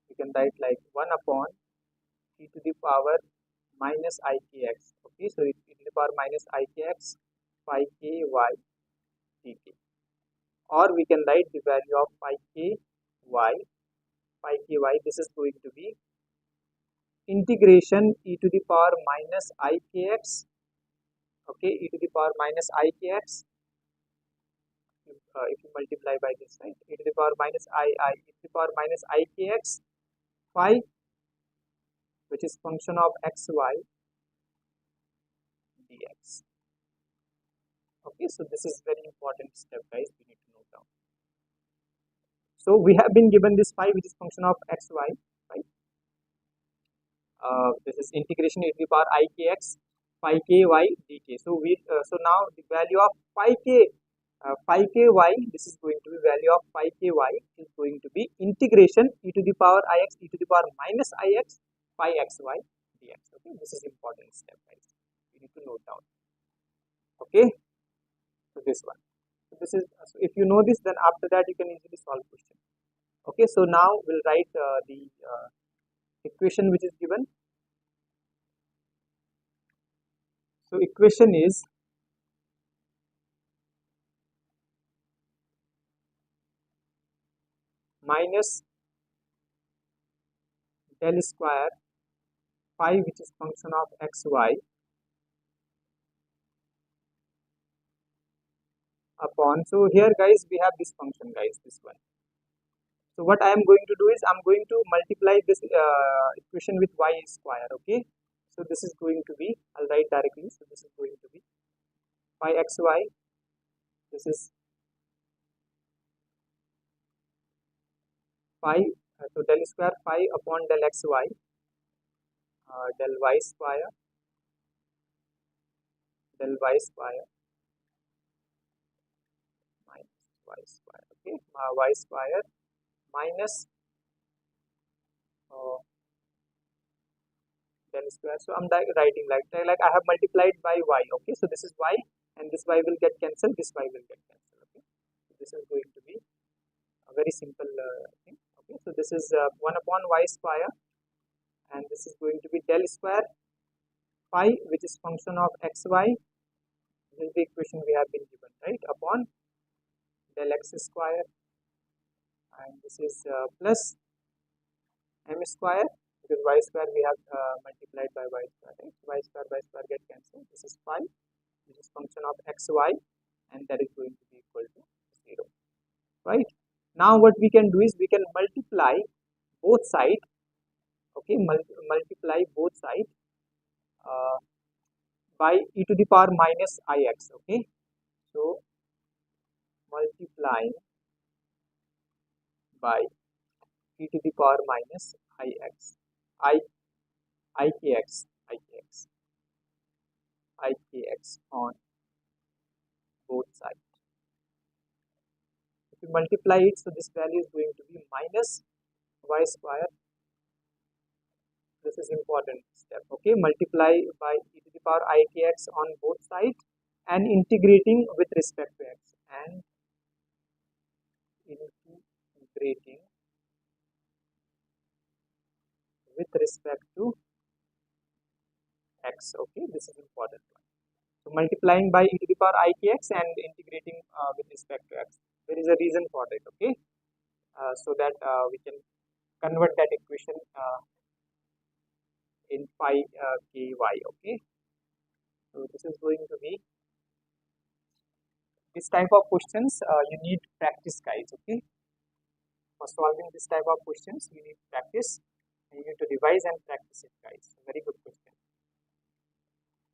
we can write like 1 upon e to the power minus I kx. Okay, so e to the power minus I kx phi ky dt, or we can write the value of phi ky. This is going to be integration e to the power minus I kx. Okay, e to the power minus I kx. If you multiply by this, right, e to the power minus e to the power minus I kx phi, which is function of xy dx. Okay, so this is very important step, guys, we need to note down. So we have been given this phi which is function of xy, right? This is integration e to the power I kx phi ky dt. So so now the value of phi ky, this is going to be value of phi ky is going to be integration e to the power ix e to the power minus ix phi xy dx. Okay, this is important step, guys, you need to note down. Okay, so this one, so this is, so if you know this, then after that you can easily solve question. Okay, so now we'll write the equation which is given. So equation is minus del square phi which is function of xy upon, so here, guys, we have this function, guys, this one. So what I am going to do is I'm going to multiply this equation with y square. Okay, so this is going to be, I'll write directly, so this is going to be phi xy, this is phi, so del square phi upon del xy, del y square minus y square. Okay, y square minus del square. So I'm writing like I have multiplied by y. Okay, so this is y, and this y will get cancelled, this y will get cancelled. Okay, so this is going to be a very simple thing. Okay, so this is 1 upon y square, and this is going to be del square phi which is function of xy. This is the equation we have been given, right, upon del x square, and this is plus m square, because y square we have multiplied by y square, right? Y square get cancelled. This is phi which is function of xy, and that is going to be equal to 0, right? Now what we can do is we can multiply both sides. okay, multiply both sides by e to the power minus ix, okay. So multiplying by e to the power minus ix, I, ikx on both sides. If you multiply it, so this value is going to be minus y square. This is important step, okay. Multiply by e to the power ikx on both sides and integrating with respect to x, and integrating with respect to x, okay. This is important one. So multiplying by e to the power ikx and integrating with respect to x. There is a reason for it, okay. So that we can convert that equation in phi ky, okay. So this is going to be this type of questions. You need practice, guys, okay. For solving this type of questions, you need practice, and you need to revise and practice it, guys. Very good question.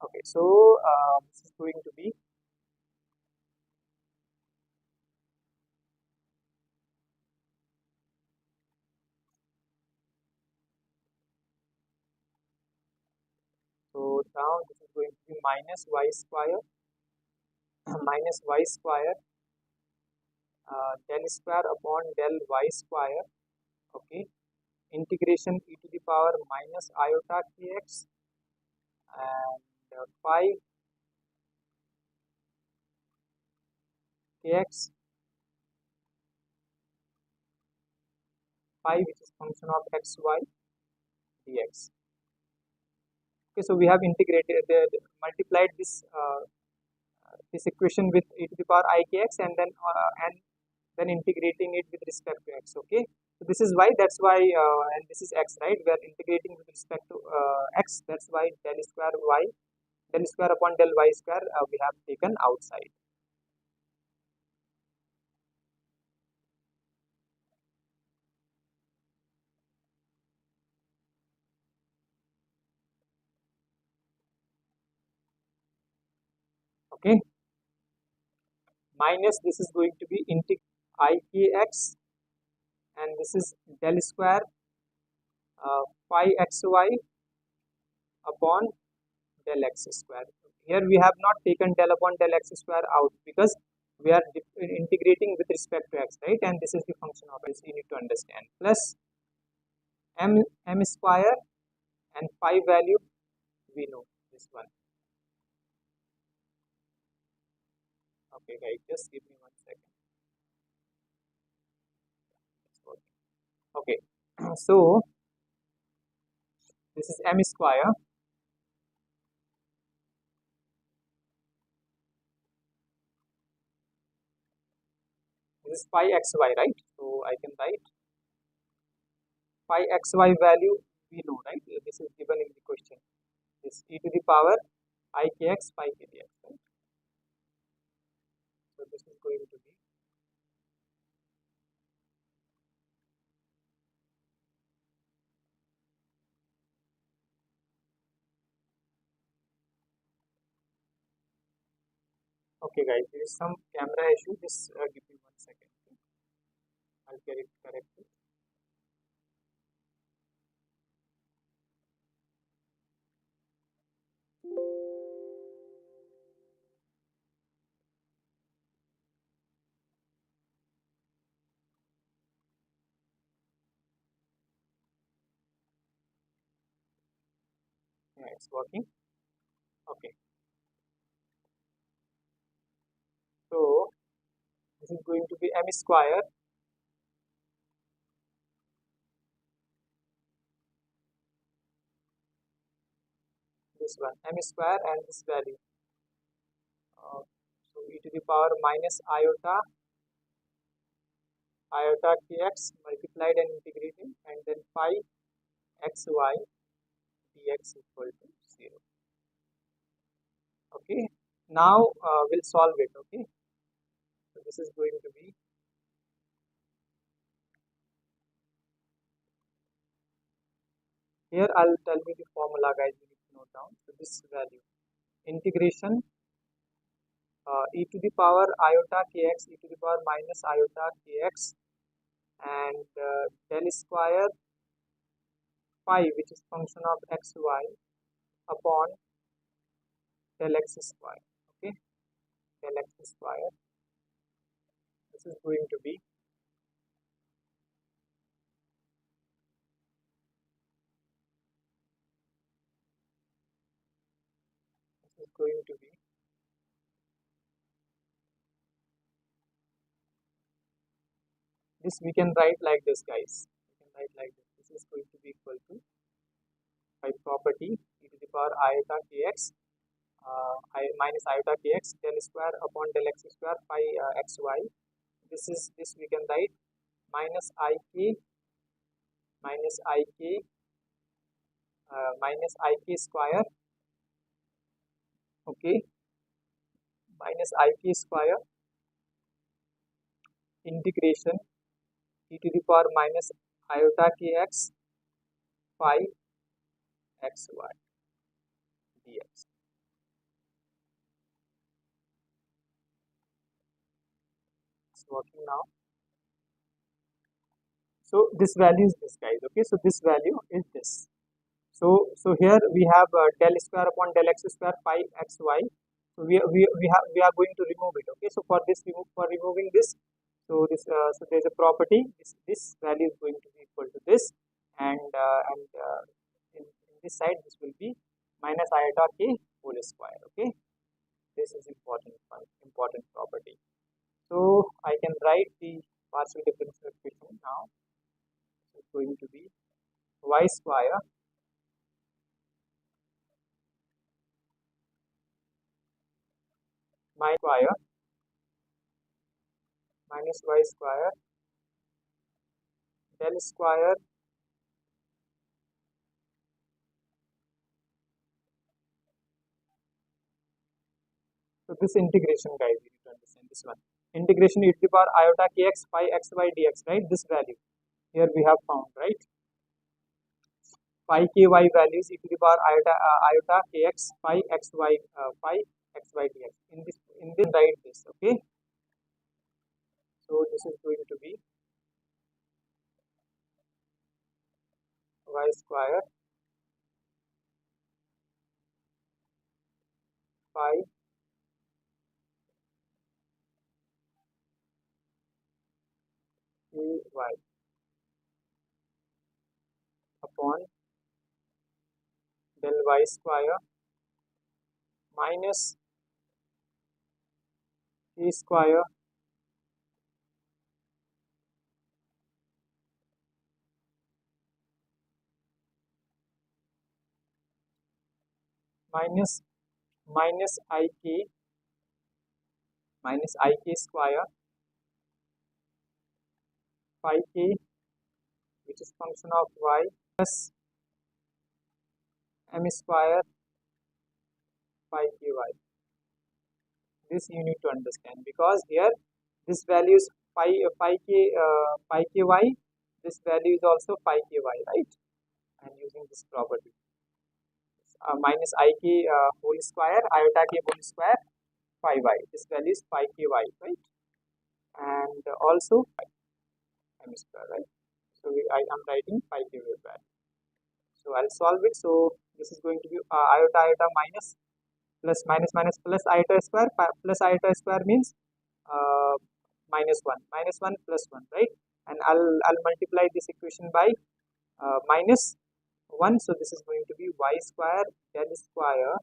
Okay, so this is going to be so now this is going to be minus y square minus y square del square upon del y square, okay, integration e to the power minus iota kx and phi kx phi, which is function of xy dx. Okay, so we have integrated multiplied this equation with e to the power ikx and then integrating it with respect to x, okay. So this is y, that's why and this is x, right. We are integrating with respect to x, that's why del square upon del y square we have taken outside. Okay, minus this is going to be ikx and this is del square phi xy upon del x square. Here we have not taken del upon del x square out because we are integrating with respect to x, right, and this is the function of x. You need to understand, plus m square and phi value we know this one. Okay guys, just give me 1 second. Okay, so this is m square this is phi xy, right. So I can write phi xy value we know, right. This is given in the question, this e to the power ikx phi kdx, right. So this is going to be okay guys, there is some camera issue, just give me 1 second, okay? I'll get it corrected. Yeah, it's working. Okay, so this is going to be m square this one m square and this value so e to the power minus iota kx multiplied and integrating, and then phi xy dx equal to 0. Okay, now we'll solve it, okay. So this is going to be Here I'll tell you the formula, guys. You need to note down. So this value, integration e to the power iota kx e to the power minus iota kx and del square phi, which is function of xy, upon del x square. Okay, del x square. This is going to be this we can write like this, guys. We can write like this. This is going to be equal to by property e to the power iota kx minus iota kx del square upon del x square phi xy. This we can write minus ik minus ik square. Okay, minus ik square integration e to the power minus iota kx phi xy dx. It's working now. So this value is this, guys. Okay, so this value is this. So here we have del square upon del x square phi xy. So we are going to remove it. Okay, so for removing this, so there's a property. This value is going to be equal to this, and in this side this will be minus iota k whole square. Okay, this is important property. So I can write the partial differential equation now. It's going to be y square minus y square del square so this integration, guys, you need to understand this one. Integration e to the power iota kx phi xy dx, right? This value here we have found, right? Phi ky values e to the power iota kx phi xy dx. In this write this. Okay, so this is going to be y square phi ky upon del y square minus k square minus ik square phi k, which is function of y, plus m square phi ky. This you need to understand, because here this value is phi ky, this value is also phi ky, right? And using this property minus ik whole square iota k whole square phi y, this value is phi ky, right? And also m square, right? So I am writing phi ky value. So I'll solve it. So this is going to be iota minus plus minus minus plus iota square, plus iota square means minus 1 plus 1, right? And I'll multiply this equation by minus 1. So this is going to be y square del square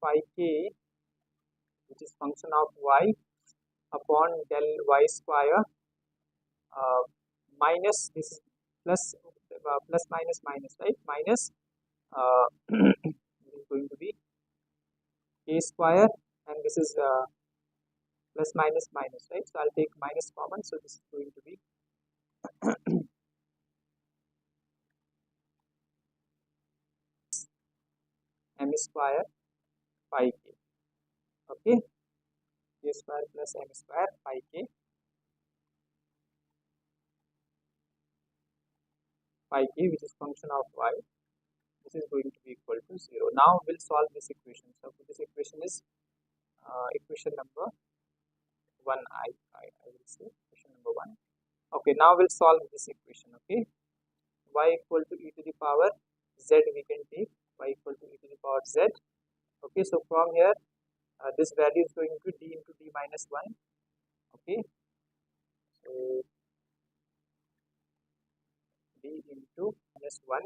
phi k, which is function of y, upon del y square minus this is plus minus minus, right? Minus this is going to be k square, and this is plus minus minus, right? So I'll take minus common, so this is going to be m square phi k. Okay, k square plus m square phi k. phi k, which is function of y. This is going to be equal to 0. Now we'll solve this equation. So this equation is equation number 1. I will say equation number 1. Okay, now we'll solve this equation. Okay, y equal to e to the power z, we can take y equal to e to the power z. Okay, so from here this value is going to d into d minus 1. Okay, so d into minus 1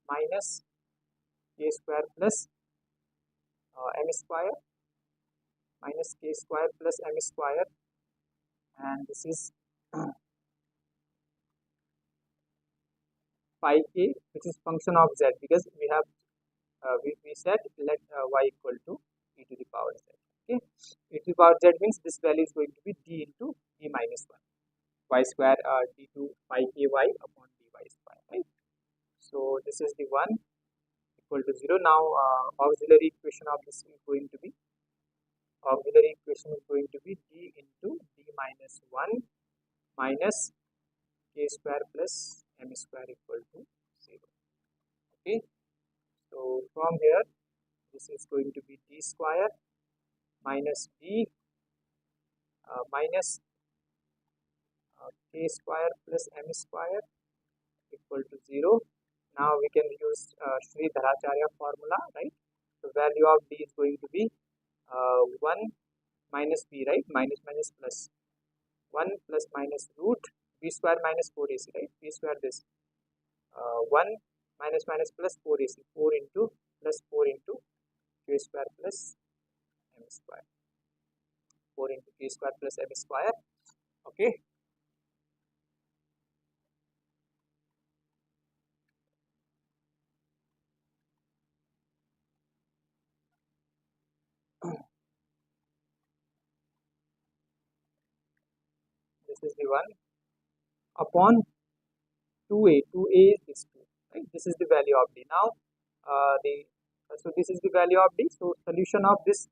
minus k square plus m square minus k square plus m square, and this is phi k, which is function of z, because we have we said let y equal to e to the power z. Okay, e to the power z means this value is going to be d into d minus 1 y square d2 phi ky upon dy square, right? So this is the one equal to 0. Now auxiliary equation of this is going to be d into d minus 1 minus k square plus m square equal to 0. Okay, so from here this is going to be d square minus d minus k square plus m square equal to 0. Now we can use Sri Dharacharya formula, right? The value of d is going to be 1 minus b, right? Minus minus plus 1 plus minus root b square minus 4ac, right? b square this 1 minus minus plus 4ac, 4 into plus 4 into k square plus m square, 4 into k square plus m square. Okay, this is the one upon 2a. 2a is this 2, right? This is the value of d. Now so this is the value of d. So solution of this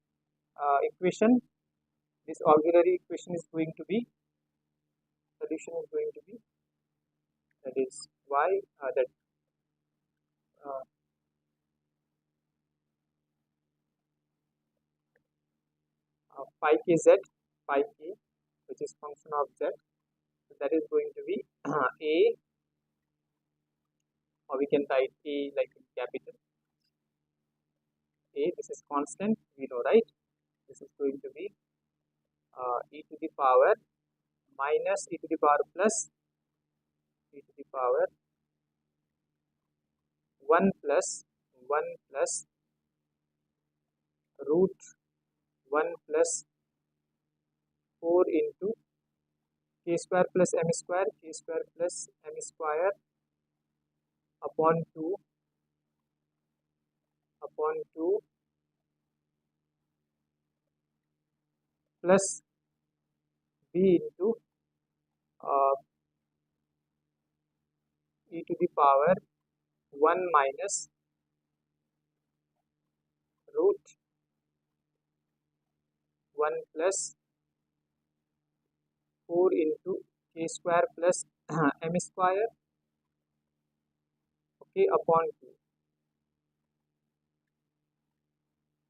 equation, this auxiliary equation is going to be, solution is going to be, that is y that phi k z, phi k, which is function of z. So that is going to be a, or we can write a like in capital A. This is constant, we know, right? This is going to be e to the power minus e to the power plus e to the power 1 plus root 1 plus 4 into k square plus m square, k square plus m square upon 2 plus b into e to the power 1 minus root 1 plus 4 into k square plus m square, okay, upon 2.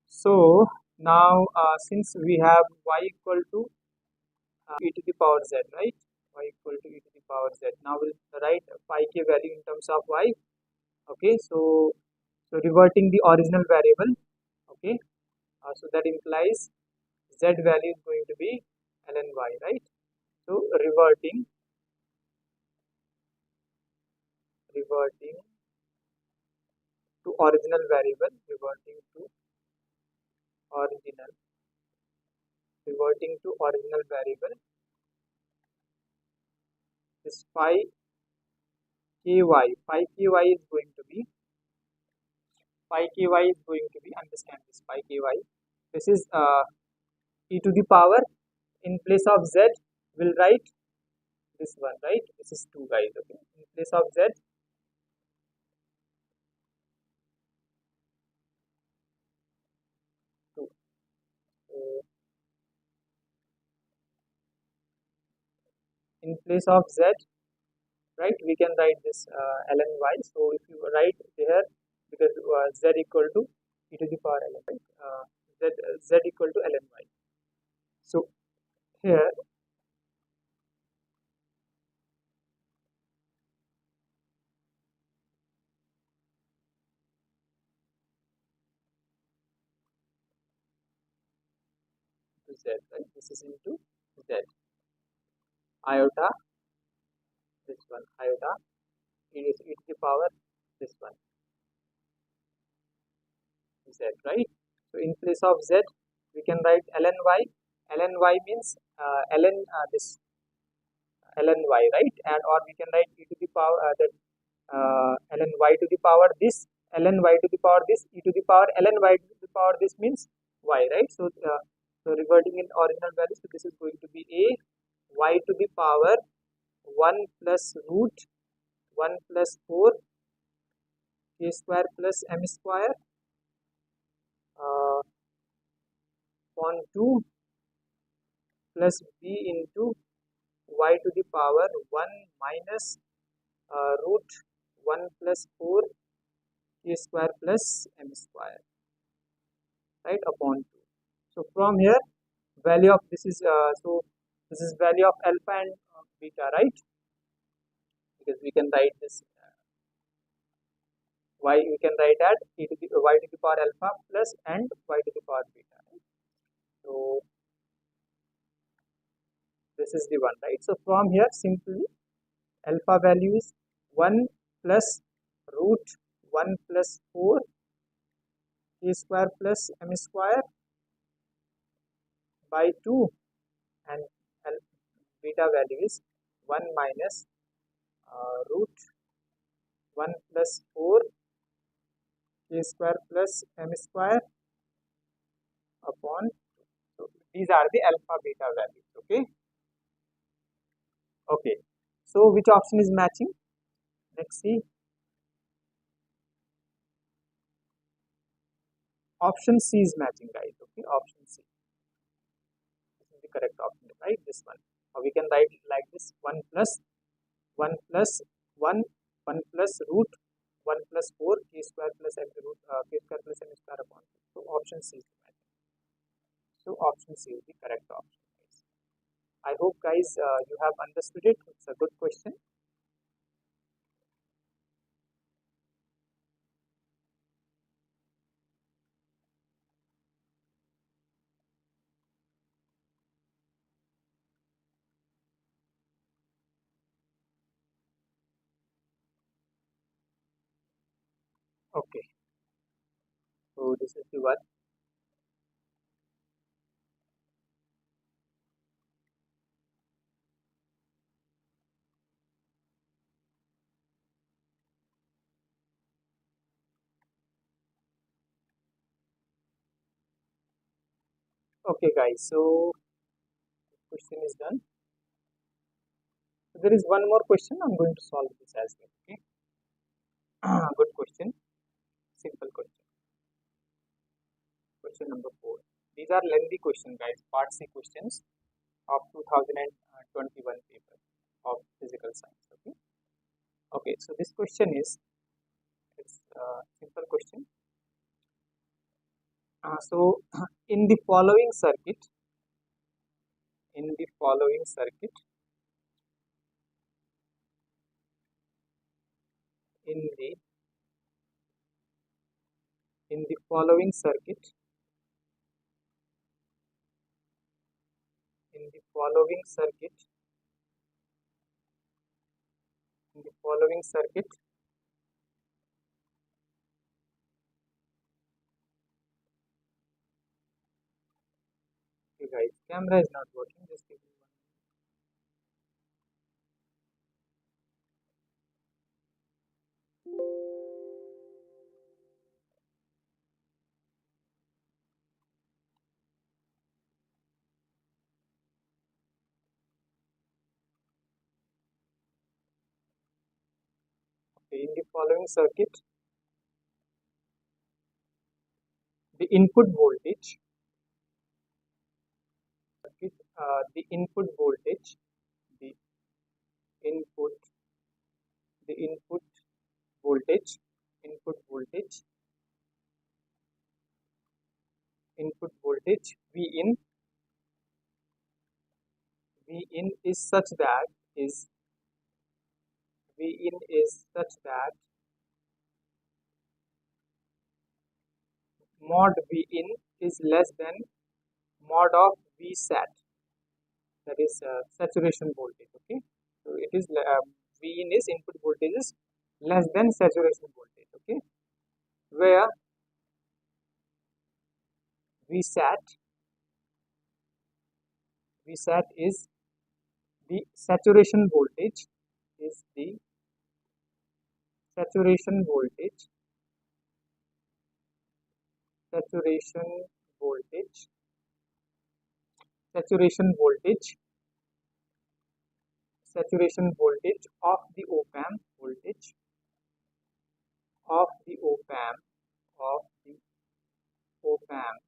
So now since we have y equal to e to the power z, right? Y equal to e to the power z. Now we'll write phi k value in terms of y. Okay, so reverting the original variable. Okay, so that implies z value is going to be ln y, right? So reverting to original variable, reverting to original variable, this phi ky is going to be, understand this phi ky, this is e to the power, in place of z we'll write this one, right? This is 2, guys. Okay, in place of z, so in place of z right? We can write this ln y. So if you write here, because z equal to e to the power ln, right? Z equal to ln y. So here to z, right? This is into z iota, this one iota, it is e to the power this one z, right? So in place of z, we can write ln y. Ln y means ln this ln y, right? And or we can write e to the power that ln y to the power this, ln y to the power this, e to the power ln y to the power this means y, right? So so reverting in original value, so this is going to be a y to the power 1 plus root 1 plus 4 k square plus m square upon 2 plus b into y to the power 1 minus root 1 plus 4 k square plus m square, right, upon 2. So from here value of this is so this is value of alpha and beta, right? Because we can write this y, we can write at y to the power alpha plus and y to the power beta, right? So this is the one, right? So from here simply alpha value is 1 plus root 1 plus 4 k square plus m square by 2, and beta value is 1 minus root 1 plus 4 k square plus m square upon 2. So these are the alpha beta values. Okay, so which option is matching? Let's see. Option C is matching, guys. Okay, option C, this is the correct option, right? This one, or we can write like this: 1 plus 1 plus 1 1 plus root 1 plus 4 k square plus m root k square plus m square upon 2. So option C is matching. So option C is the correct option, guys. I hope, guys, you have understood it. It's a good question. Okay, so this is the one. Okay, guys, so question is done. So there is one more question. I'm going to solve this as well. Okay, good question, simple question. Question number 4. These are lengthy questions, guys. Part C questions of 2021 paper of physical science. Okay. Okay. So this question is, it's a simple question. So in the following circuit, in the following circuit, in the in the following circuit, in the following circuit, in the following circuit, okay, guys, camera is not working. Just give me one. Okay, in the following circuit, the input voltage, the input voltage, the input the input voltage, input voltage, input voltage V in is such that is V in is such that mod V in is less than mod of V sat, that is saturation voltage. Okay, so it is V in is input voltage is less than saturation voltage. Okay, where V sat is the saturation voltage, is the saturation voltage, saturation voltage, saturation voltage, saturation voltage of the op-amp, voltage of the op-amp, of the op-amp,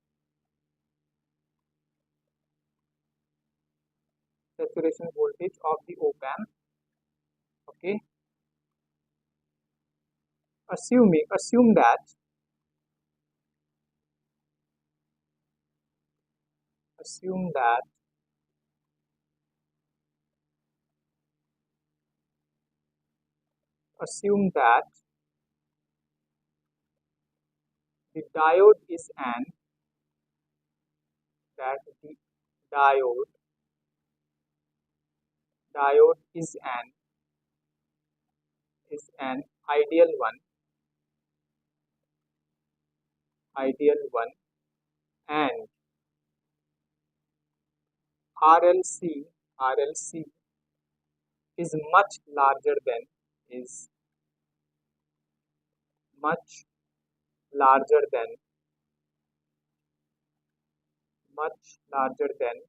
saturation voltage of the op-amp. Okay, assume that assume that assume that the diode is an that the diode is an ideal one, and RLC is much larger than is much larger than much larger than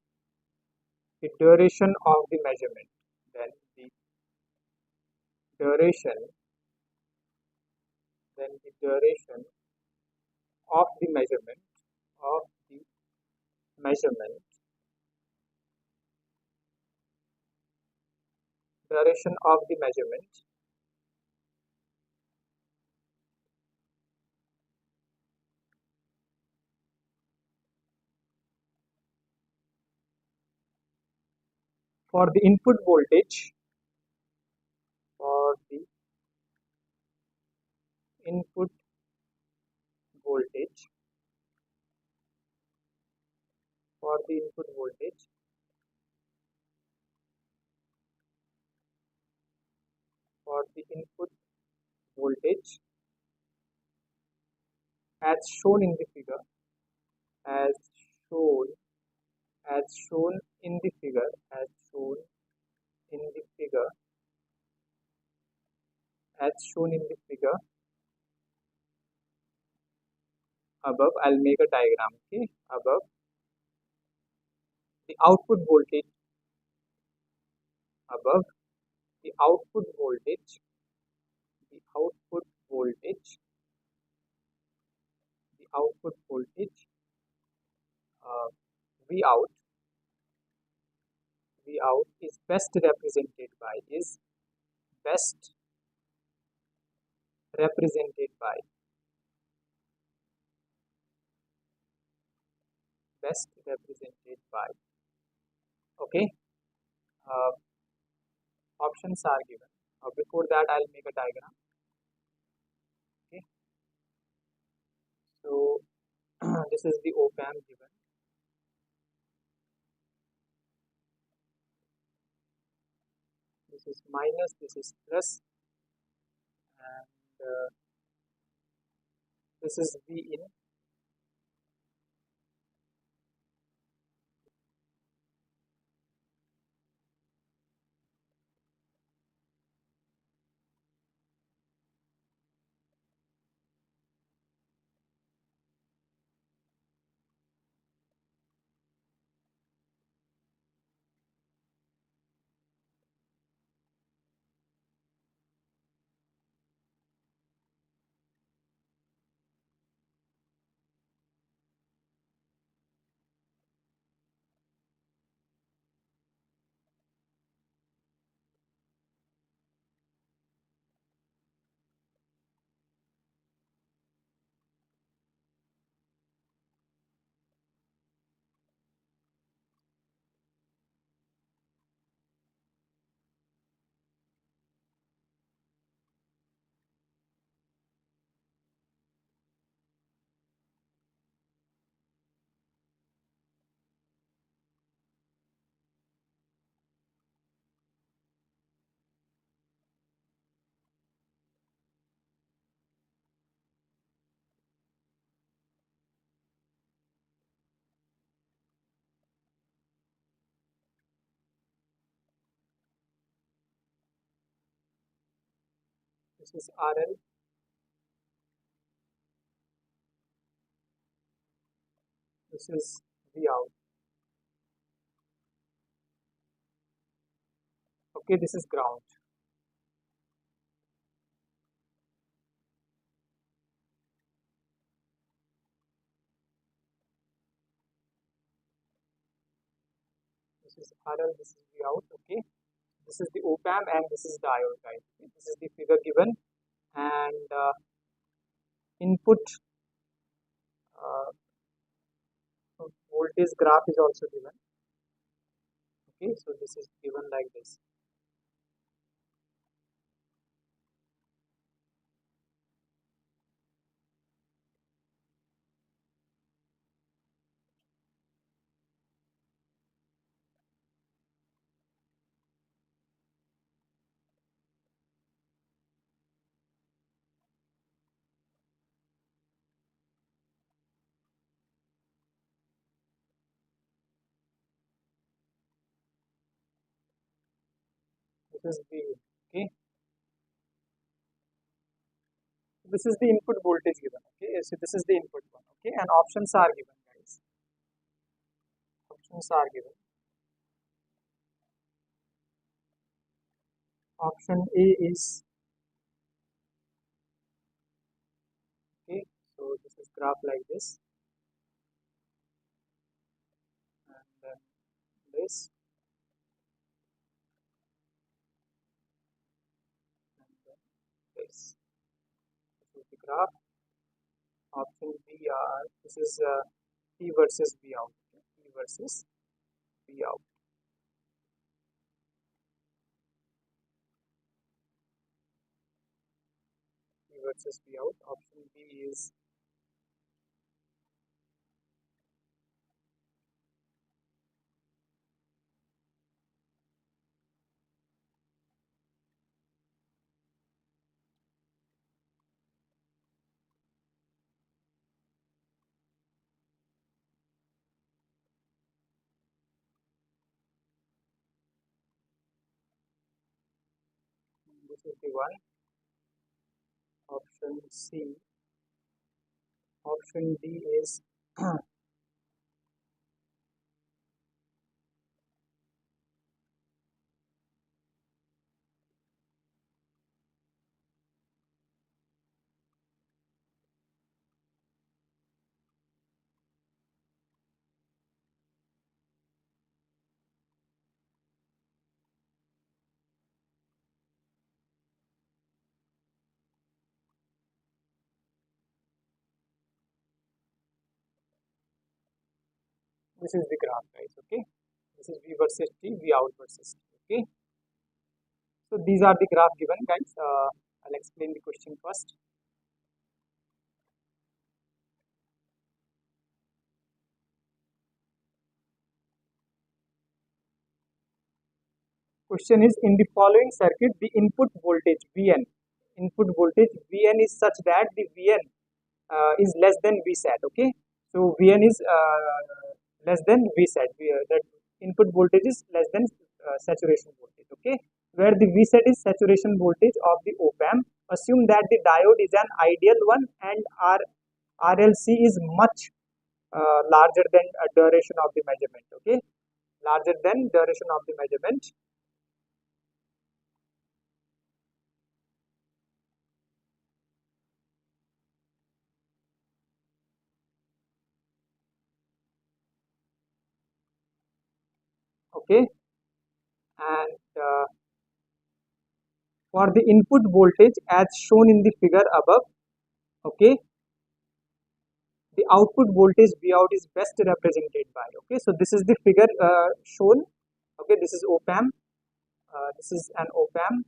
the duration of the measurement, then the duration of the measurement of the measurement duration of the measurement for the input voltage, for the input voltage for the input voltage for the input voltage as shown in the figure, as shown in the figure, as shown in the figure, as shown in the figure above. I'll make a diagram. Okay, above the output voltage, above the output voltage, the output voltage, the output voltage, uh, V out, V out is best represented by best represented by best represented by. Okay, uh, options are given. Before that, I'll make a diagram. Okay, so this is the op-amp given. This is minus, this is plus, and this is V in. This is RL, this is V out. Okay, this is ground. This is RL, this is V out. Okay, this is the op-amp and this is diode, guys. Okay? This is the figure given, and input uh, voltage graph is also given. Okay, so this is given like this. This is the, okay, this is the input voltage given. Okay, so this is the input one. Okay, and options are given, guys. Options are given. Option A is, okay, so this is graph like this, and then this, and then this. This is the graph. Option B are, this is P versus V out. Okay? P versus V out. P versus V out. Option B is, this is the one. Option C. Option D is this is the graph, guys. Okay, this is V versus T, V out versus T. Okay, so these are the graph given, guys. I'll explain the question first. Question is, in the following circuit, the input voltage Vn, is such that the Vn is less than Vsat. Okay, so Vn is less than Vsat. That input voltage is less than saturation voltage. Okay, where the Vsat is saturation voltage of the op-amp. Assume that the diode is an ideal one and RLC is much larger than duration of the measurement. Okay, larger than duration of the measurement. Okay, and for the input voltage as shown in the figure above, okay, the output voltage V out is best represented by, okay, so this is the figure shown. Okay, this is op-amp, this is an op-amp,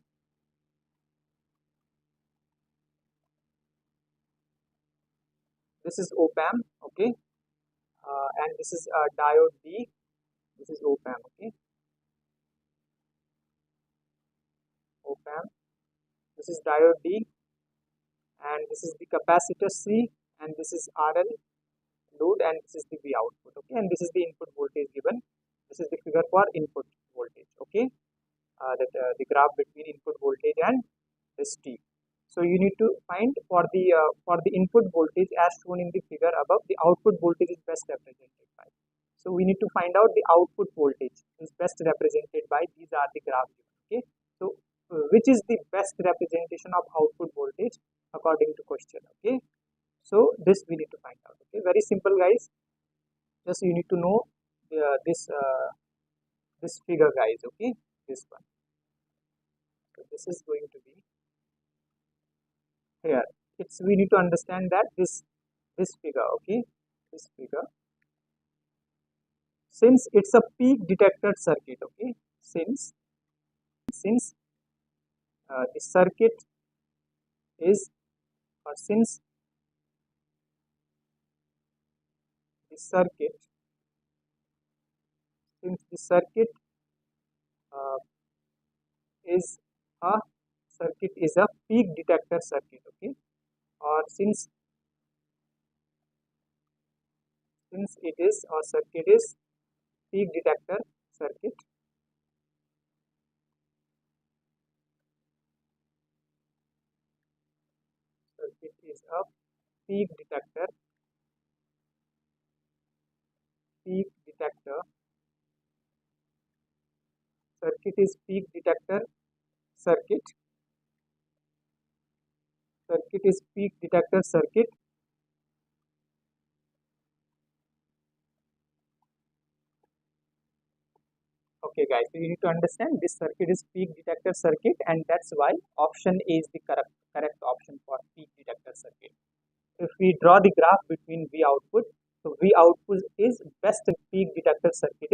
this is op-amp. Okay, and this is diode D, this is op-amp. Okay, op-amp, this is diode D, and this is the capacitor C, and this is RL load, and this is the V output. Okay, and this is the input voltage given. This is the figure for input voltage. Okay, that the graph between input voltage and this T. So you need to find for the input voltage as shown in the figure above, the output voltage is best represented by. So we need to find out the output voltage is best represented by, these are the graphs. Okay. So which is the best representation of output voltage according to question? Okay. So this we need to find out. Okay. Very simple, guys. Just you need to know this figure, guys. Okay. This one. So this is going to be here. It's we need to understand that this figure. Okay. This figure, since it's a peak detector circuit. Okay. Since the circuit is, or since the circuit uh, is a peak detector circuit. Okay. Or since it is, or circuit is peak detector circuit, is a peak detector circuit is peak detector circuit is peak detector circuit. Okay, guys, so you need to understand this circuit is peak detector circuit, and that's why option A is the correct option for peak detector circuit. If we draw the graph between V output, so V output is best in peak detector circuit